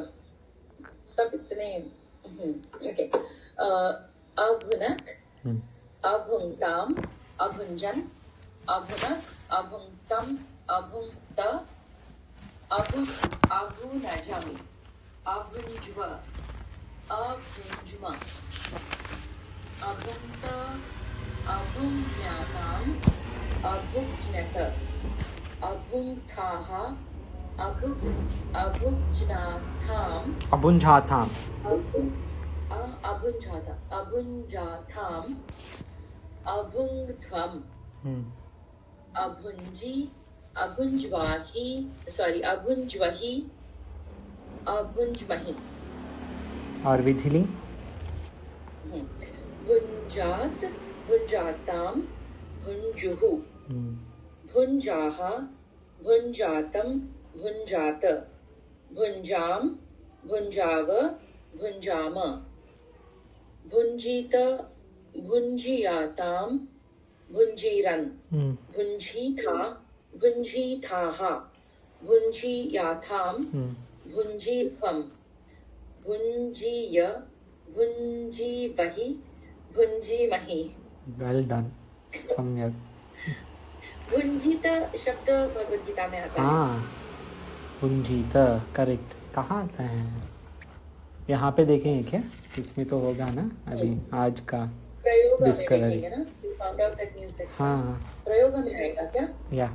सब इतने. Okay. Abhunak. Abhungtam. Abhunjan. Abhunak. Abhungtam. Abhunkta. Abhunajam. Abhunjva. Abhunjma. Abhunkta. Abhunyatam. Abhujnata. Abhunktaha. Abhujnatham. Abunjhatham. Abhunjatham. Abhungthvam. Abhunji. Abhunjvahi. Abhunjvahi. Abhunjmahi. और विधिलिंग. Bhunjat. Bhunjatam. Bhunjuhu. Bhunjaha. Bhunjatam. Bhunjata. Bhunjam. Bhunjava. Bhunjama. Bhunjita. Bhunjiyatam. Bhunjiran. Bhunjitha. भुञ्जीथाः, भुञ्जीयाथां, भुञ्जीध्वं, भुञ्जीय, भुञ्जीवहि, भुञ्जीमहि. Well done, सम्यक. भुंजीत शब्द भगवद गीता में आता है. हाँ, भुंजीत, करेक्ट. कहाँ आता है? यहाँ पे देखेंगे क्या? इसमें तो होगा ना अभी आज का प्रयोग में डिस्कवरी. देखेंगे ना. You found out that new section. हाँ, प्रयोग में आएगा क्या? या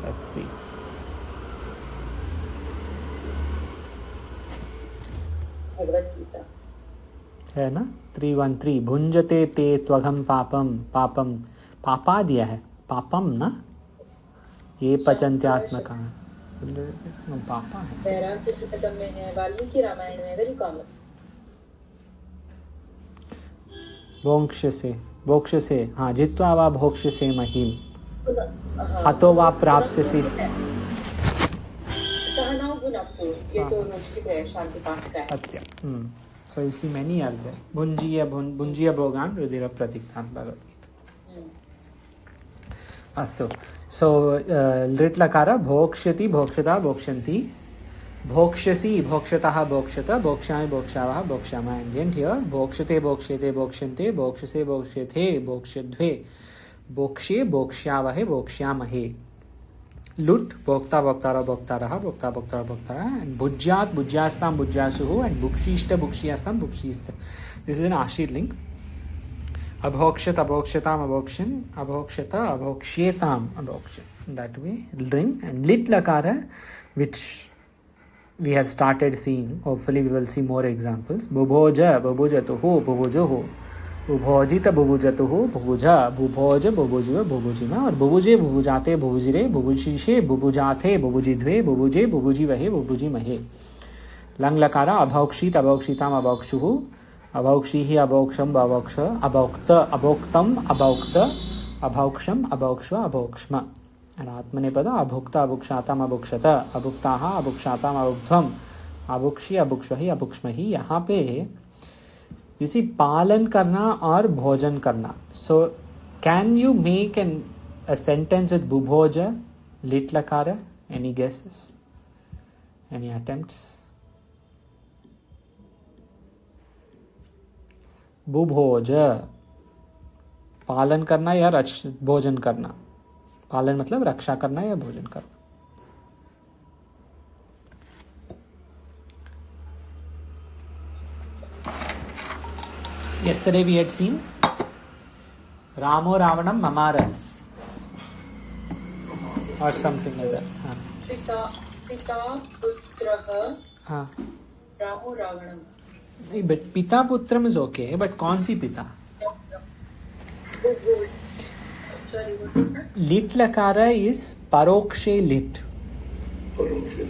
लेट्स सी. भगवद गीता है ना 313. भुंजते ते त्वघम पापम. पापम पापा दिया है, पापम ना, ये पचंत्यात्मका पापा है. वैराग्य शतकम में है, वाल्मीकि रामायण में, वेरी कॉमन. भोक्ष से, हाँ, जित्वा वा भोक्ष से महिम, हतो वा प्राप्स्यसि. सहनौ भुनक्तु, ये तो रोज की प्रेयर शांति पाठ का है. सत्य. So you see many are there. Bhunjiya bhogan rudira pratiktan Bhagavad Gita. Astu. So lit lakara bhokshyati, bhokshata, bhokshanti, bhokshasi, bhokshataha, bhokshata, bhokshami, bhokshavaha, bhokshama. And then here bhokshate, bhokshete, bhokshante, bhokshase, bhokshethe, bhokshadve, bhokshe, bhokshyavahe, bhokshyamahe. लुट भोक्ता भोक्तारा भोक्तारः भोक्ता भोक्तारा भोक्तारः. And भुज्यात् भुज्यास्तां भुज्यासुः. And भुक्षिष्ट भुक्षियास्तां भुक्षिष्ट. This is an आशीर्लिंग. अभोक्षत अभोक्षताम अभोक्षन्, अभोक्षत अभोक्ष्येताम अभोक्षन्. That way ring. And lit lakara, which we have started seeing. Hopefully we will see more examples. बुभोज बुभुजतुः बुभुजुः, बुभोजित बुभुजतुः बुभुजा, बुभोज बुभुजिव बुभुजिमा. और बुभुजे बुभुजाते बुभुजिरे, बुभुशिषे बुभुजाथे बुभुजिध्वे, बुभुजे बुभुजिवहे बुभुजिमहे. Lung लकारा अभौक्षित अभौक्षिताम अभौक्षुः, अभौक्षिः अभौक्षम अभौक्ष, अभौक्त अभोक्तम अभौक्त, अभौक्षम अभौक्ष्व अभौक्ष्म. और आत्मनेपद अभुक्त अभुक्षाताम अभुक्षत, अभुक्ताः अभुक्षाताम अभुक्ध्वम, अभुक्षि अभुक्ष्वहि अभुक्ष्महि. यहाँ पे इसी पालन करना और भोजन करना. So can you make a sentence with bubhoja, lit lakara? Any guesses? Any attempts? बुभोजा, पालन करना या भोजन करना. पालन मतलब रक्षा करना या भोजन करना. Yesterday we had seen Ramo Ravanam Mamara or something like that. पिता पुत्रः हाँ. रामो रावणम. नहीं, but पिता पुत्रम is okay, but कौन सी पिता? Sorry, what is that? Lit lakara is parokshe lit. Parokshe.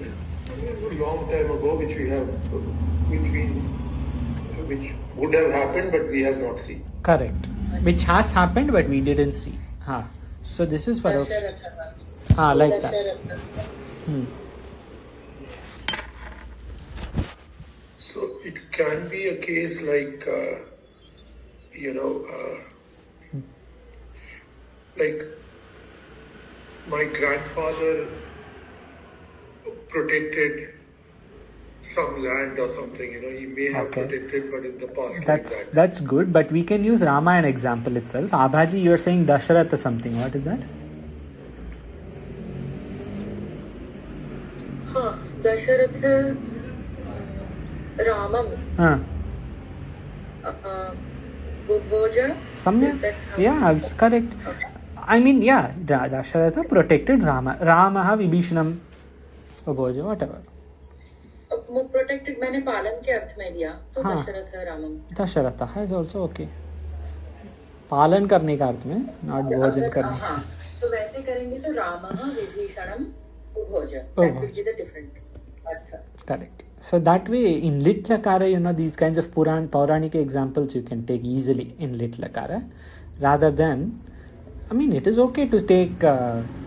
A long time ago, which we have, which would have happened, but we have not seen. Correct. Which has happened, but we didn't see. हाँ. So this is parokshe. हाँ, like that. So it can be a case like, like my grandfather protected some land or something, he may have protected, but in the past. That's good, but we can use Ramayana example itself. Abhaji, you are saying Dasharatha something. What is that? हाँ, दशरथ रामम. हाँ. बुभोजा. Samyak. Yeah, that's correct. Okay. I mean, yeah, Dasharatha protected Rama. Ramaha Vibhishanam Buboja, whatever. Protected मैंने पालन के अर्थ में दिया, तो हाँ. दशरथ रामम. दशरथ है ऑल्सो ओके. पालन करने का अर्थ में, नॉट भोजन करने. हाँ, तो वैसे करेंगे तो रामः विभीषणम बुभोज. That would be the different earth. Correct. So that way in lit lakara, these kinds of Pauranika examples you can take easily in lit lakara, rather than, I mean, it is okay to take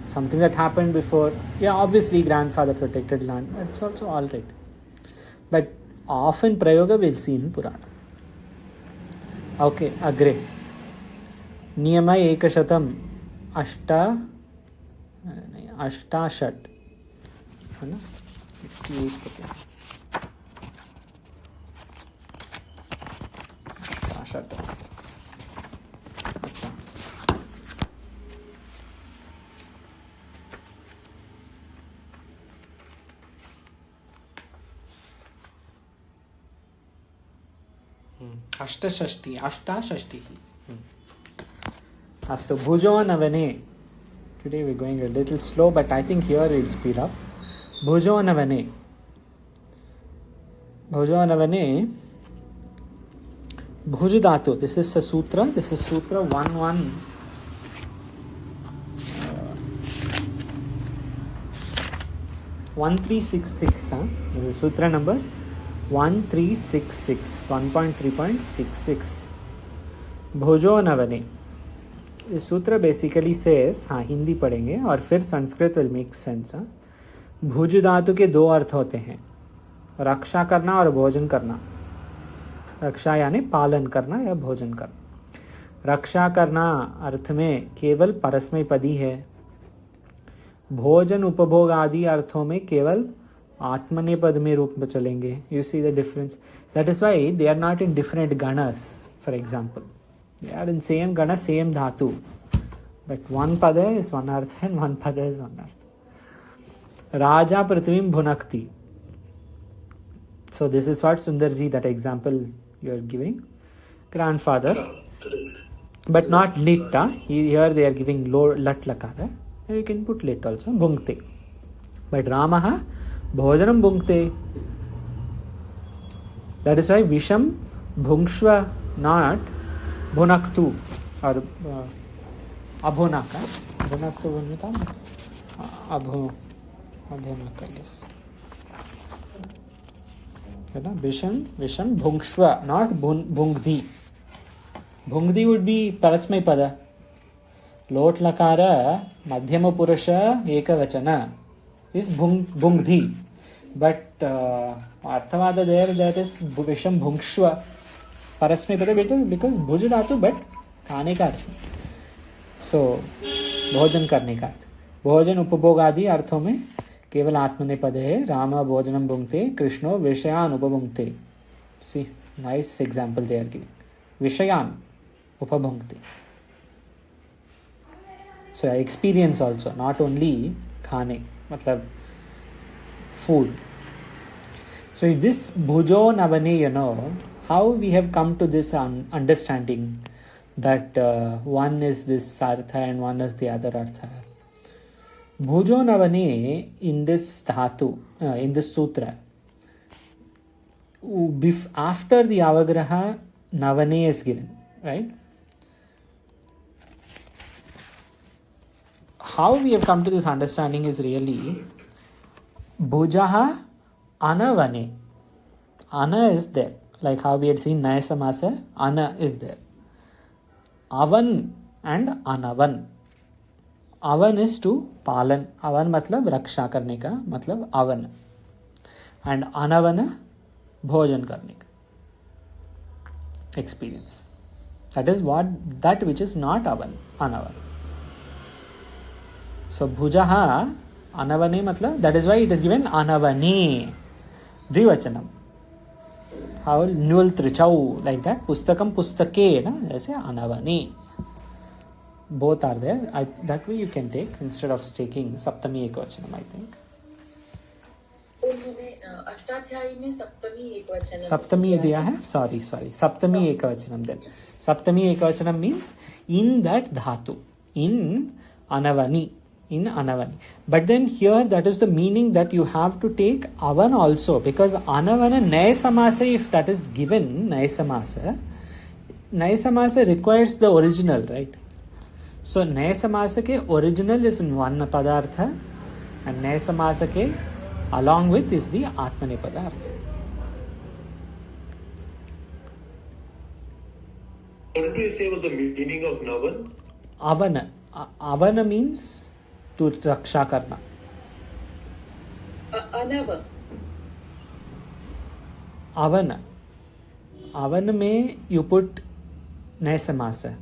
something that happened before. Yeah, obviously grandfather protected land. That's also all right. But often prayoga we'll see in Purana. Okay, agre. Niyama ekashatam अष्टाषट है ना, 68 को क्या अष्टाषट। अच्छा, अष्टषष्टि अस्तु भुजो नवने। Today we're going a little slow, but I think here we'll speed up. Bhujo navane. Bhuj dhatu. This is a sutra. This is sutra 1366. This is sutra number 1366. 1.3.66. Bhujo navane. This sutra basically says, हाँ हिंदी पढ़ेंगे और फिर Sanskrit will make sense. भुज धातु के दो अर्थ होते हैं, रक्षा करना और भोजन करना। रक्षा यानी पालन करना या भोजन करना। रक्षा करना अर्थ में केवल परस्मैपदी है। भोजन उपभोग आदि अर्थों में केवल आत्मनेपद में रूप में चलेंगे। You see the difference. That is why they are not in different गणस। For example, they are in same gana, same dhatu, but one pada is one artha and one pada is one artha. Raja prithvim bhunakti. So this is what Sundarji, that example you are giving, grandfather, but not lit. Here they are giving low lat lakara. You can put lit also, bhunkte. But Ramaha bhojanam bhunkte. That is why visham bhungshva, not भुनक्तु और अभुनका। भुनक्तु भुनता अभुनका, yes है ना। विषम भुंक्ष्व, not भुंगधि। भुंगधि would be परस्मैपद। लोट लकार मध्यम पुरुष एकवचन इज भुंगधि, बट अर्थवाद देयर दैट इज विषम भुंक्ष्व परस्मैपद, बिकॉज भुज धातु बट खाने का अर्थ। सो भोजन करने का अर्थ। भोजन उपभोग आदि अर्थों में केवल आत्मनेपद है। राम भोजनम भुंक्ते, कृष्णो विषयान उपभुंक्ते। See nice example they are giving, विषयान उपभुंक्ते। So experience also, not only खाने, मतलब फूड। सो दिस भुजो नवने, you know how we have come to this understanding that one is this artha and one is the other artha. Bhujo navane, in this dhatu, in this sutra, after the avagraha, navane is given, right? How we have come to this understanding is really bhujaha anavane. Ana is there. Like how we had seen Naya Samasa, Ana is there. Avan and Anavan. Avan is to palan. Avan matlab raksha karne ka, matlab avan. And Anavana, bhojan karne ka. Experience. That is that which is not avan, Anavan. So bhujaha anavane matlab, that is why it is given anavane, dvivachanam. How nual trichau, like that. Pustakam pustake, na, ऐसे anavani. Both are there. That way you can take instead of taking saptami ekvachanam, I think. उन्होंने अष्टाध्यायी में सप्तमी एकवचन। सप्तमी दिया है, sorry. Saptami ekvachanam then. Saptami ekvachanam means in that dhatu, in anavani. But then here that is the meaning that you have to take avan also, because anavana naya samasa, if that is given naya samasa requires the original, right? So naya samasa ke original is one padartha and naya samasa ke along with is the atmane padartha. What did you say was the meaning of navan? Avana means to raksha karna. Anav. Avan में you put naya samasa.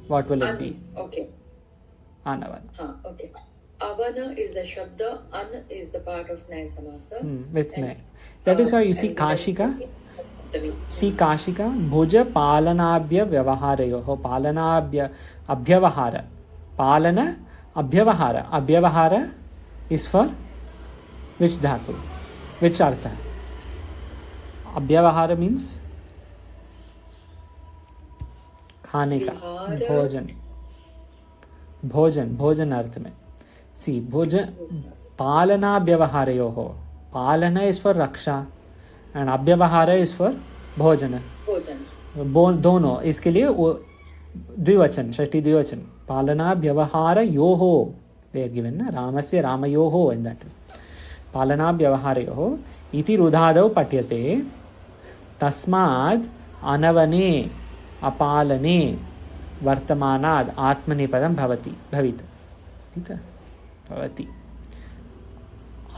What will it be? Okay. anavana. Okay. Avana is the shabda, an is the part of Naya Samasa. With nay. That is why you see Kashika. See Kashika. Bhuja palanabhya vyavaharayoho. Palanabhya abhyavahara. Palana abhyavahara. Abhyavahara is for which dhatu? Which artha? Abhyavahara means खाने का, भोजन, भोजन, भोजन अर्थ में. सी भोजन पालना व्यवहारयो हो. पालना इज फॉर रक्षा एंड अव्यवहार इज फॉर भोजन. दोनों इसके लिए वो द्विवचन, षष्ठी द्विवचन. पालना व्यवहार यो हो दे आर गिवन ना. रामस्य रामयो हो इन दैट. पालना व्यवहारयो हो इति रुधादौ पठ्यते. तस्माद् अनवने अपालने वर्तमानाद् आत्मनेपदं भवति. भवित भवति.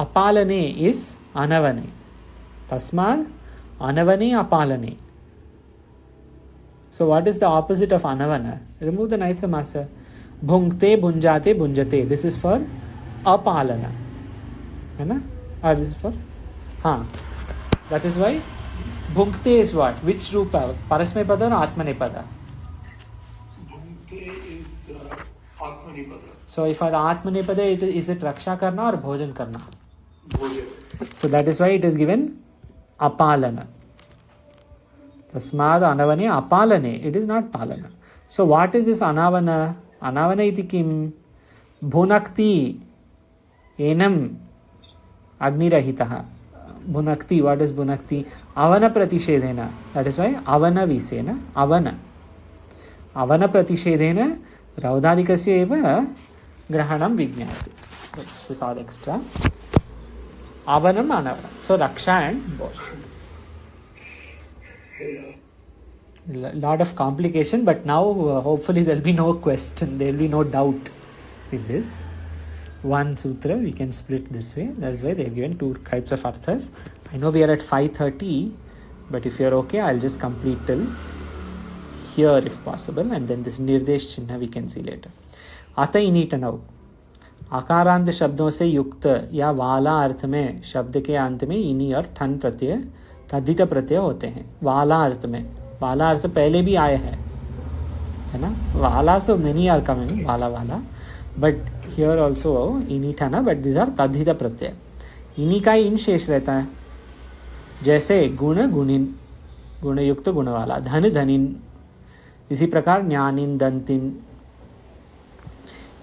अपालने इज अनवने. तस्माद् अनवने अपालने. So what is the opposite of anavana? Remove the nice samasa. Bhunkte, bunjate, bunjate. This is for apalana. है ना? Or this is for? हाँ. That is why bhunkte is what? Which rupa? Parasmaipada or Atmanepada? Bhunkte is Atmanepada. So if our Atmanepada, is it raksha karna or bhojan karna? Bhojan. So that is why it is given apalana. Tasmad anavane apalane. It is not palana. So what is this anavana? Anavana iti kim? Bhunakti enam agnirahitaha. Bhunakti. What is bhunakti? Avana pratishedena. That is why avana visena. Avana. Avana pratishedena raudadikasya eva grahanam vijnayati. This is all extra. Avanam anavana. So raksha and bhojan. Lot of complication, but now hopefully there will be no question, there will be no doubt in this. One sutra we can split this way. That is why they have given two types of arthas. I know we are at 5:30, but if you are okay, I'll just complete till here if possible, and then this nirdesh chinna we can see later. Ata initanav. आकारांत शब्दों से युक्त या वाला अर्थ में शब्द के अंत में इनी और ठन प्रत्यय तद्धित प्रत्यय होते हैं. वाला अर्थ में, वाला अर्थ पहले भी आए हैं, है ना. वाला सो मेनी आर कमिंग, वाला वाला, बट हियर ऑल्सो इनी ठना, बट दिस आर तद्धित प्रत्यय. इनी का इन शेष रहता है. जैसे गुण गुणिन, गुणयुक्त गुण वाला. धन धनिन. इसी प्रकार ज्ञानिन दंतिन.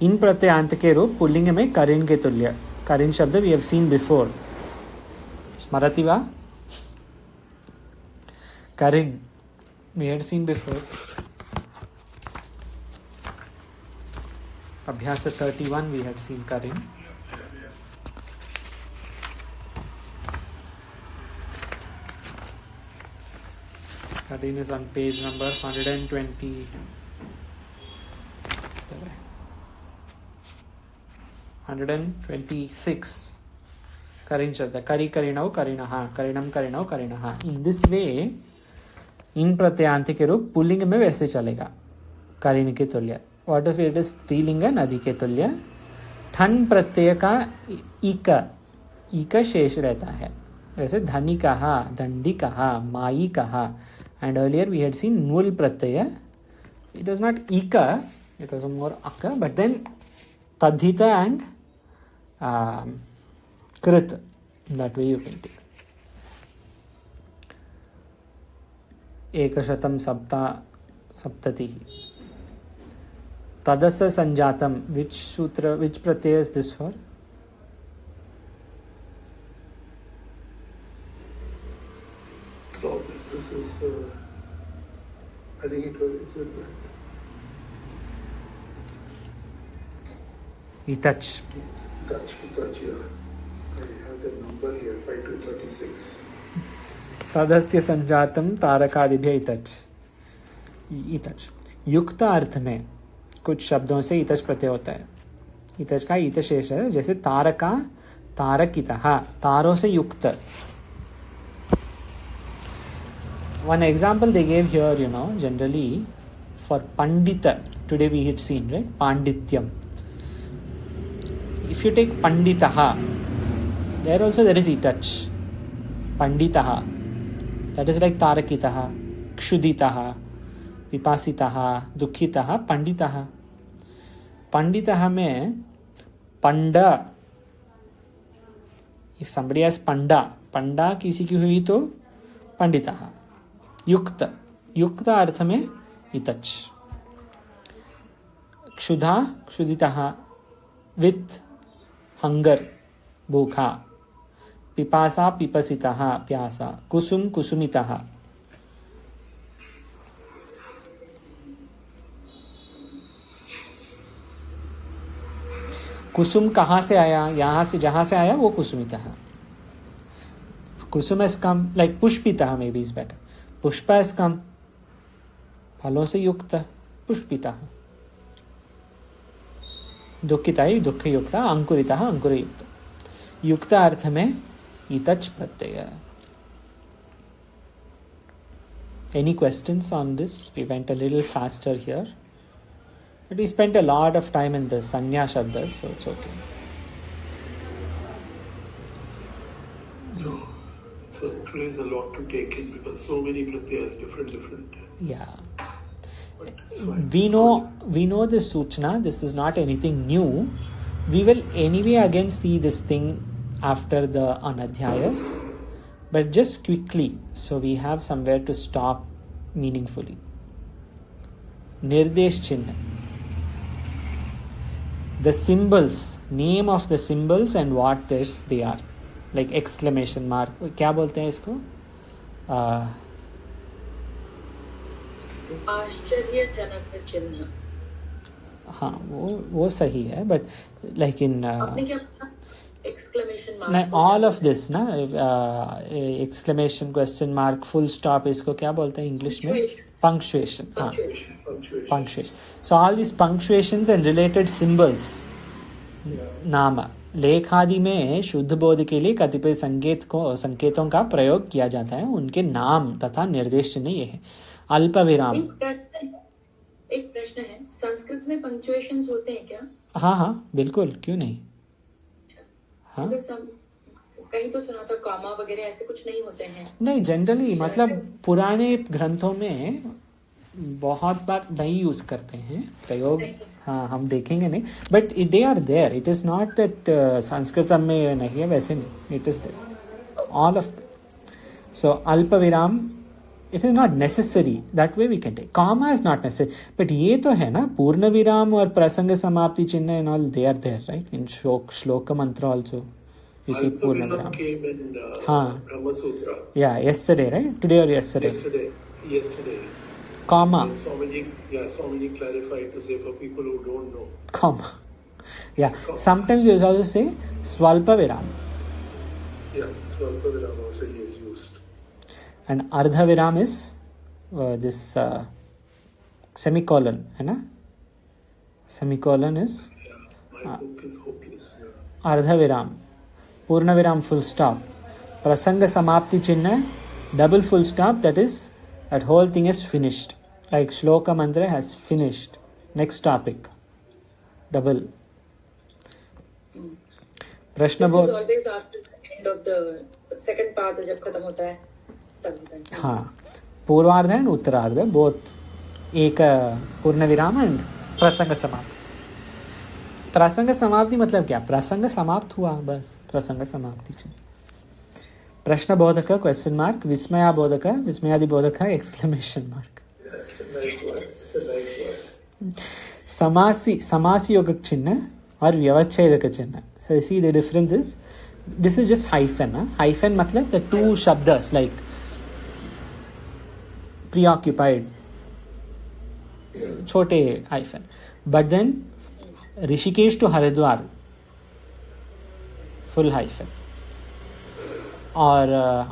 इन प्रत्ययांत के रूप पुल्लिंग में करिण के तुल्य. करिण शब्द वी हैव सीन बिफोर. स्मरति वा? करिण we had seen before. Abhyasa 31 we had seen Karin. Karin is on page number 120. 126. Karin Shabda. Kari Karinau Karinaha. Karinam Karinau Karinaha. In this way, इन प्रत्ययांत के रूप पुल्लिंग में वैसे चलेगा. करिण के तुल्य. व्हाट इफ इट इज स्त्रीलिंग नदी के तुल्य. ठन प्रत्यय का इक शेष रहता है. जैसे धनी कहा, दंडी कहा, माई कहा. And earlier we had seen null pratyaya. It was not इक, इट वाज मोर अक, but then taddhita and krit. That way you can take. एकशतं सप्ततिः. तदस्य संजातम. Which sutra, which pratyaya is this for? So this is I think it was इतच. Itachi, yeah. I have the number here, 5236. तदस्य संजातम तारकादिभ्य इतच. इतच. युक्त अर्थ में कुछ शब्दों से इतच प्रत्यय होता है. इतच का इत शेष है. जैसे तारका, तारकितः. तारों से युक्त. One example they gave here, you know, generally for pandita. Today we had seen, right? Pandityam. if you take panditaha, there also there is itach. Panditaha, that is like tarakitaha, kshuditaha, pipasitaha, dukhitaha, panditaha. Panditaha mein panda, if somebody has panda किसी की हुई तो पंडिताः. युक्त, युक्त अर्थ में इतच. क्षुधा, क्षुधिताः, with hunger, भूखा. पिपासा, पिपसिताः, प्यासा. कुसुम, कुसुमिताः. कुसुम कहाँ से आया? यहाँ से, जहाँ से आया वो कुसुमिताः. कुसुम has come, like पुष्पिताः maybe is better. Pushpa has come, फलों से युक्त, पुष्पिताः. दुःखिता ही दुःख युक्ता, अंकुरिताः अंकुरयुक्त. युक्त अर्थ में इतच प्रत्यय. Any questions on this? We went a little faster here. But we spent a lot of time in the sanya shabdas, so it's okay. No, today is a lot to take in because so many pratyas, different. Yeah. But it's fine. We know this Suchna, this is not anything new. We will anyway again see this thing after the Anadhyayas, but just quickly, so we have somewhere to stop meaningfully. Nirdesh Chinna. The symbols, name of the symbols and what they are. Like exclamation mark. क्या बोलते हैं इसको? आश्चर्यजनक चिन्ह. हाँ, वो सही है, but like in आपने क्या पूछा? Exclamation mark. नहीं, all of this ना, exclamation, question mark, full stop, इसको क्या बोलते हैं इंग्लिश में? Punctuation. हाँ, punctuation. So all these punctuations and related symbols, नाम लेखादि में शुद्ध बोध के लिए कतिपय संकेतों का प्रयोग किया जाता है. उनके नाम तथा निर्देश चिन्ह ये है. अल्प विराम. एक प्रश्न है, संस्कृत में पंक्चुएशंस होते हैं क्या? हाँ, बिल्कुल, क्यों नहीं. हाँ, कहीं तो सुना था कॉमा वगैरह ऐसे कुछ नहीं होते हैं. नहीं, जनरली मतलब पुराने ग्रंथों में बहुत बार नहीं यूज करते हैं प्रयोग. हाँ, हम देखेंगे नहीं, but they are there. It is not that Sanskrit में नहीं है, वैसे नहीं, it is there all of. So अल्प विराम, it is not necessary, that way we can take. Comma is not necessary, but ये तो है ना, पूर्ण विराम और प्रसंग समाप्ति चिन्ह and all, they are there right in श्लोक मंत्र आल्सो. You see पूर्ण विराम. Came in Brahma Sutra. Yeah, yesterday, right? Today or yesterday? Yesterday. Comma. Swamiji clarified to say for people who don't know. Comma. Yeah. Sometimes you also say Swalpa Viram. Yeah, Swalpa Viram also is used. And Ardha Viram is this semicolon, है ना? Semicolon is My book is hopeless. Ardha Viram. Purna Viram full stop. Prasanga Samapti Chinna, double full stop, that is, that whole thing is finished. Like Shloka Mantra has finished. Next topic. Double. Prashna This Bodh. is always after the end of the second part जब खत्म होता है तब. हाँ, पूर्वार्ध and उत्तरार्ध both. एक पूर्ण विराम एंड प्रसंग समाप्ति. प्रसंग समाप्ति मतलब क्या? प्रसंग समाप्त हुआ, बस प्रसंग समाप्ति. प्रश्न बोधक क्वेश्चन मार्क, विस्मया बोधक विस्मयादि बोधक एक्सक्लेमेशन मार्क. समासी योगक चिन्ह और व्यवच्छेदक चिन्ह. So you see the difference is, this is just hyphen. Hyphen मतलब the two शब्दस like preoccupied, छोटे hyphen. But then Rishikesh to Haridwar full hyphen. और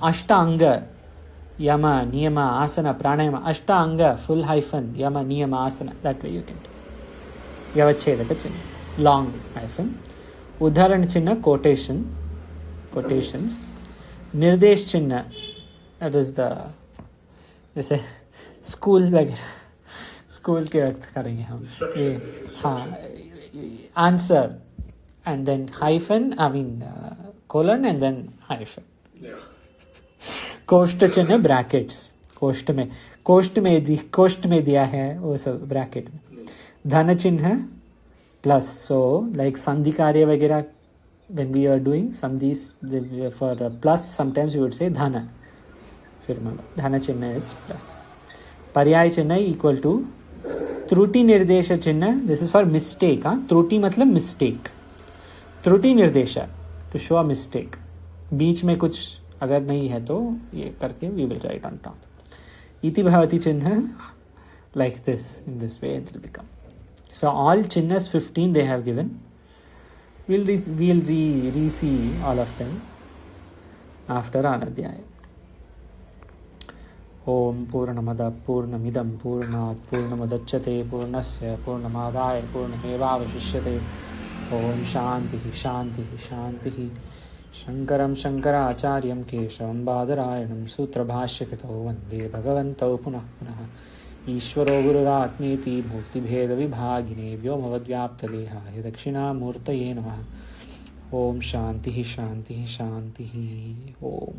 अष्टांग यम नियम आसन प्राणायाम, अष्टांग फुल हाइफन यम नियम आसन, दैट वे यू कैन. व्यवच्छेदक चिन्ह लॉन्ग हाइफन. उदाहरण चिन्ह कोटेशंस. निर्देश चिन्ह दैट इज द, जैसे स्कूल वगैरह, स्कूल के अर्थ करेंगे हम ये. हाँ, answer and then hyphen, colon and then hyphen. Yeah. कोष्ठ चिन्ह ब्रैकेट्स, कोष्ठ में दिया है वो सब ब्रैकेट में. धन चिन्ह प्लस. सो लाइक संधि कार्य वगैरह when we are doing sandhis for plus, sometimes we would say dhana. If you remember, dhana chinna is plus. पर्याय चिन्ह इक्वल टू त्रुटि निर्देश चिन्ह. This is for mistake. त्रुटि मतलब मिस्टेक. त्रुटि निर्देश टू शो अ मिस्टेक. बीच में कुछ अगर नहीं है तो ये करके we will write on top. इति भवति चिन्ह like this, in this way it will become. So all chinnahs 15 they have given. We'll re-see all of them after anadhyaya. Om Purnamada Purnamidam Purnat Purnamudachyate Purnasya Purnamadaya Purnamevavashishyate. Om Shanti Shanti Shanti. Shankaram Shankaracharyam Keshavam Badarayanam Sutrabhashyakrito Vande Bhagavantau Punah Punah. ईश्वरो गुरुरात्मेति मूर्तिभेद विभागिने व्योमवद्व्याप्तदेहाय दक्षिणामूर्तये नमः. ओम शांति शांति शांति. ओम.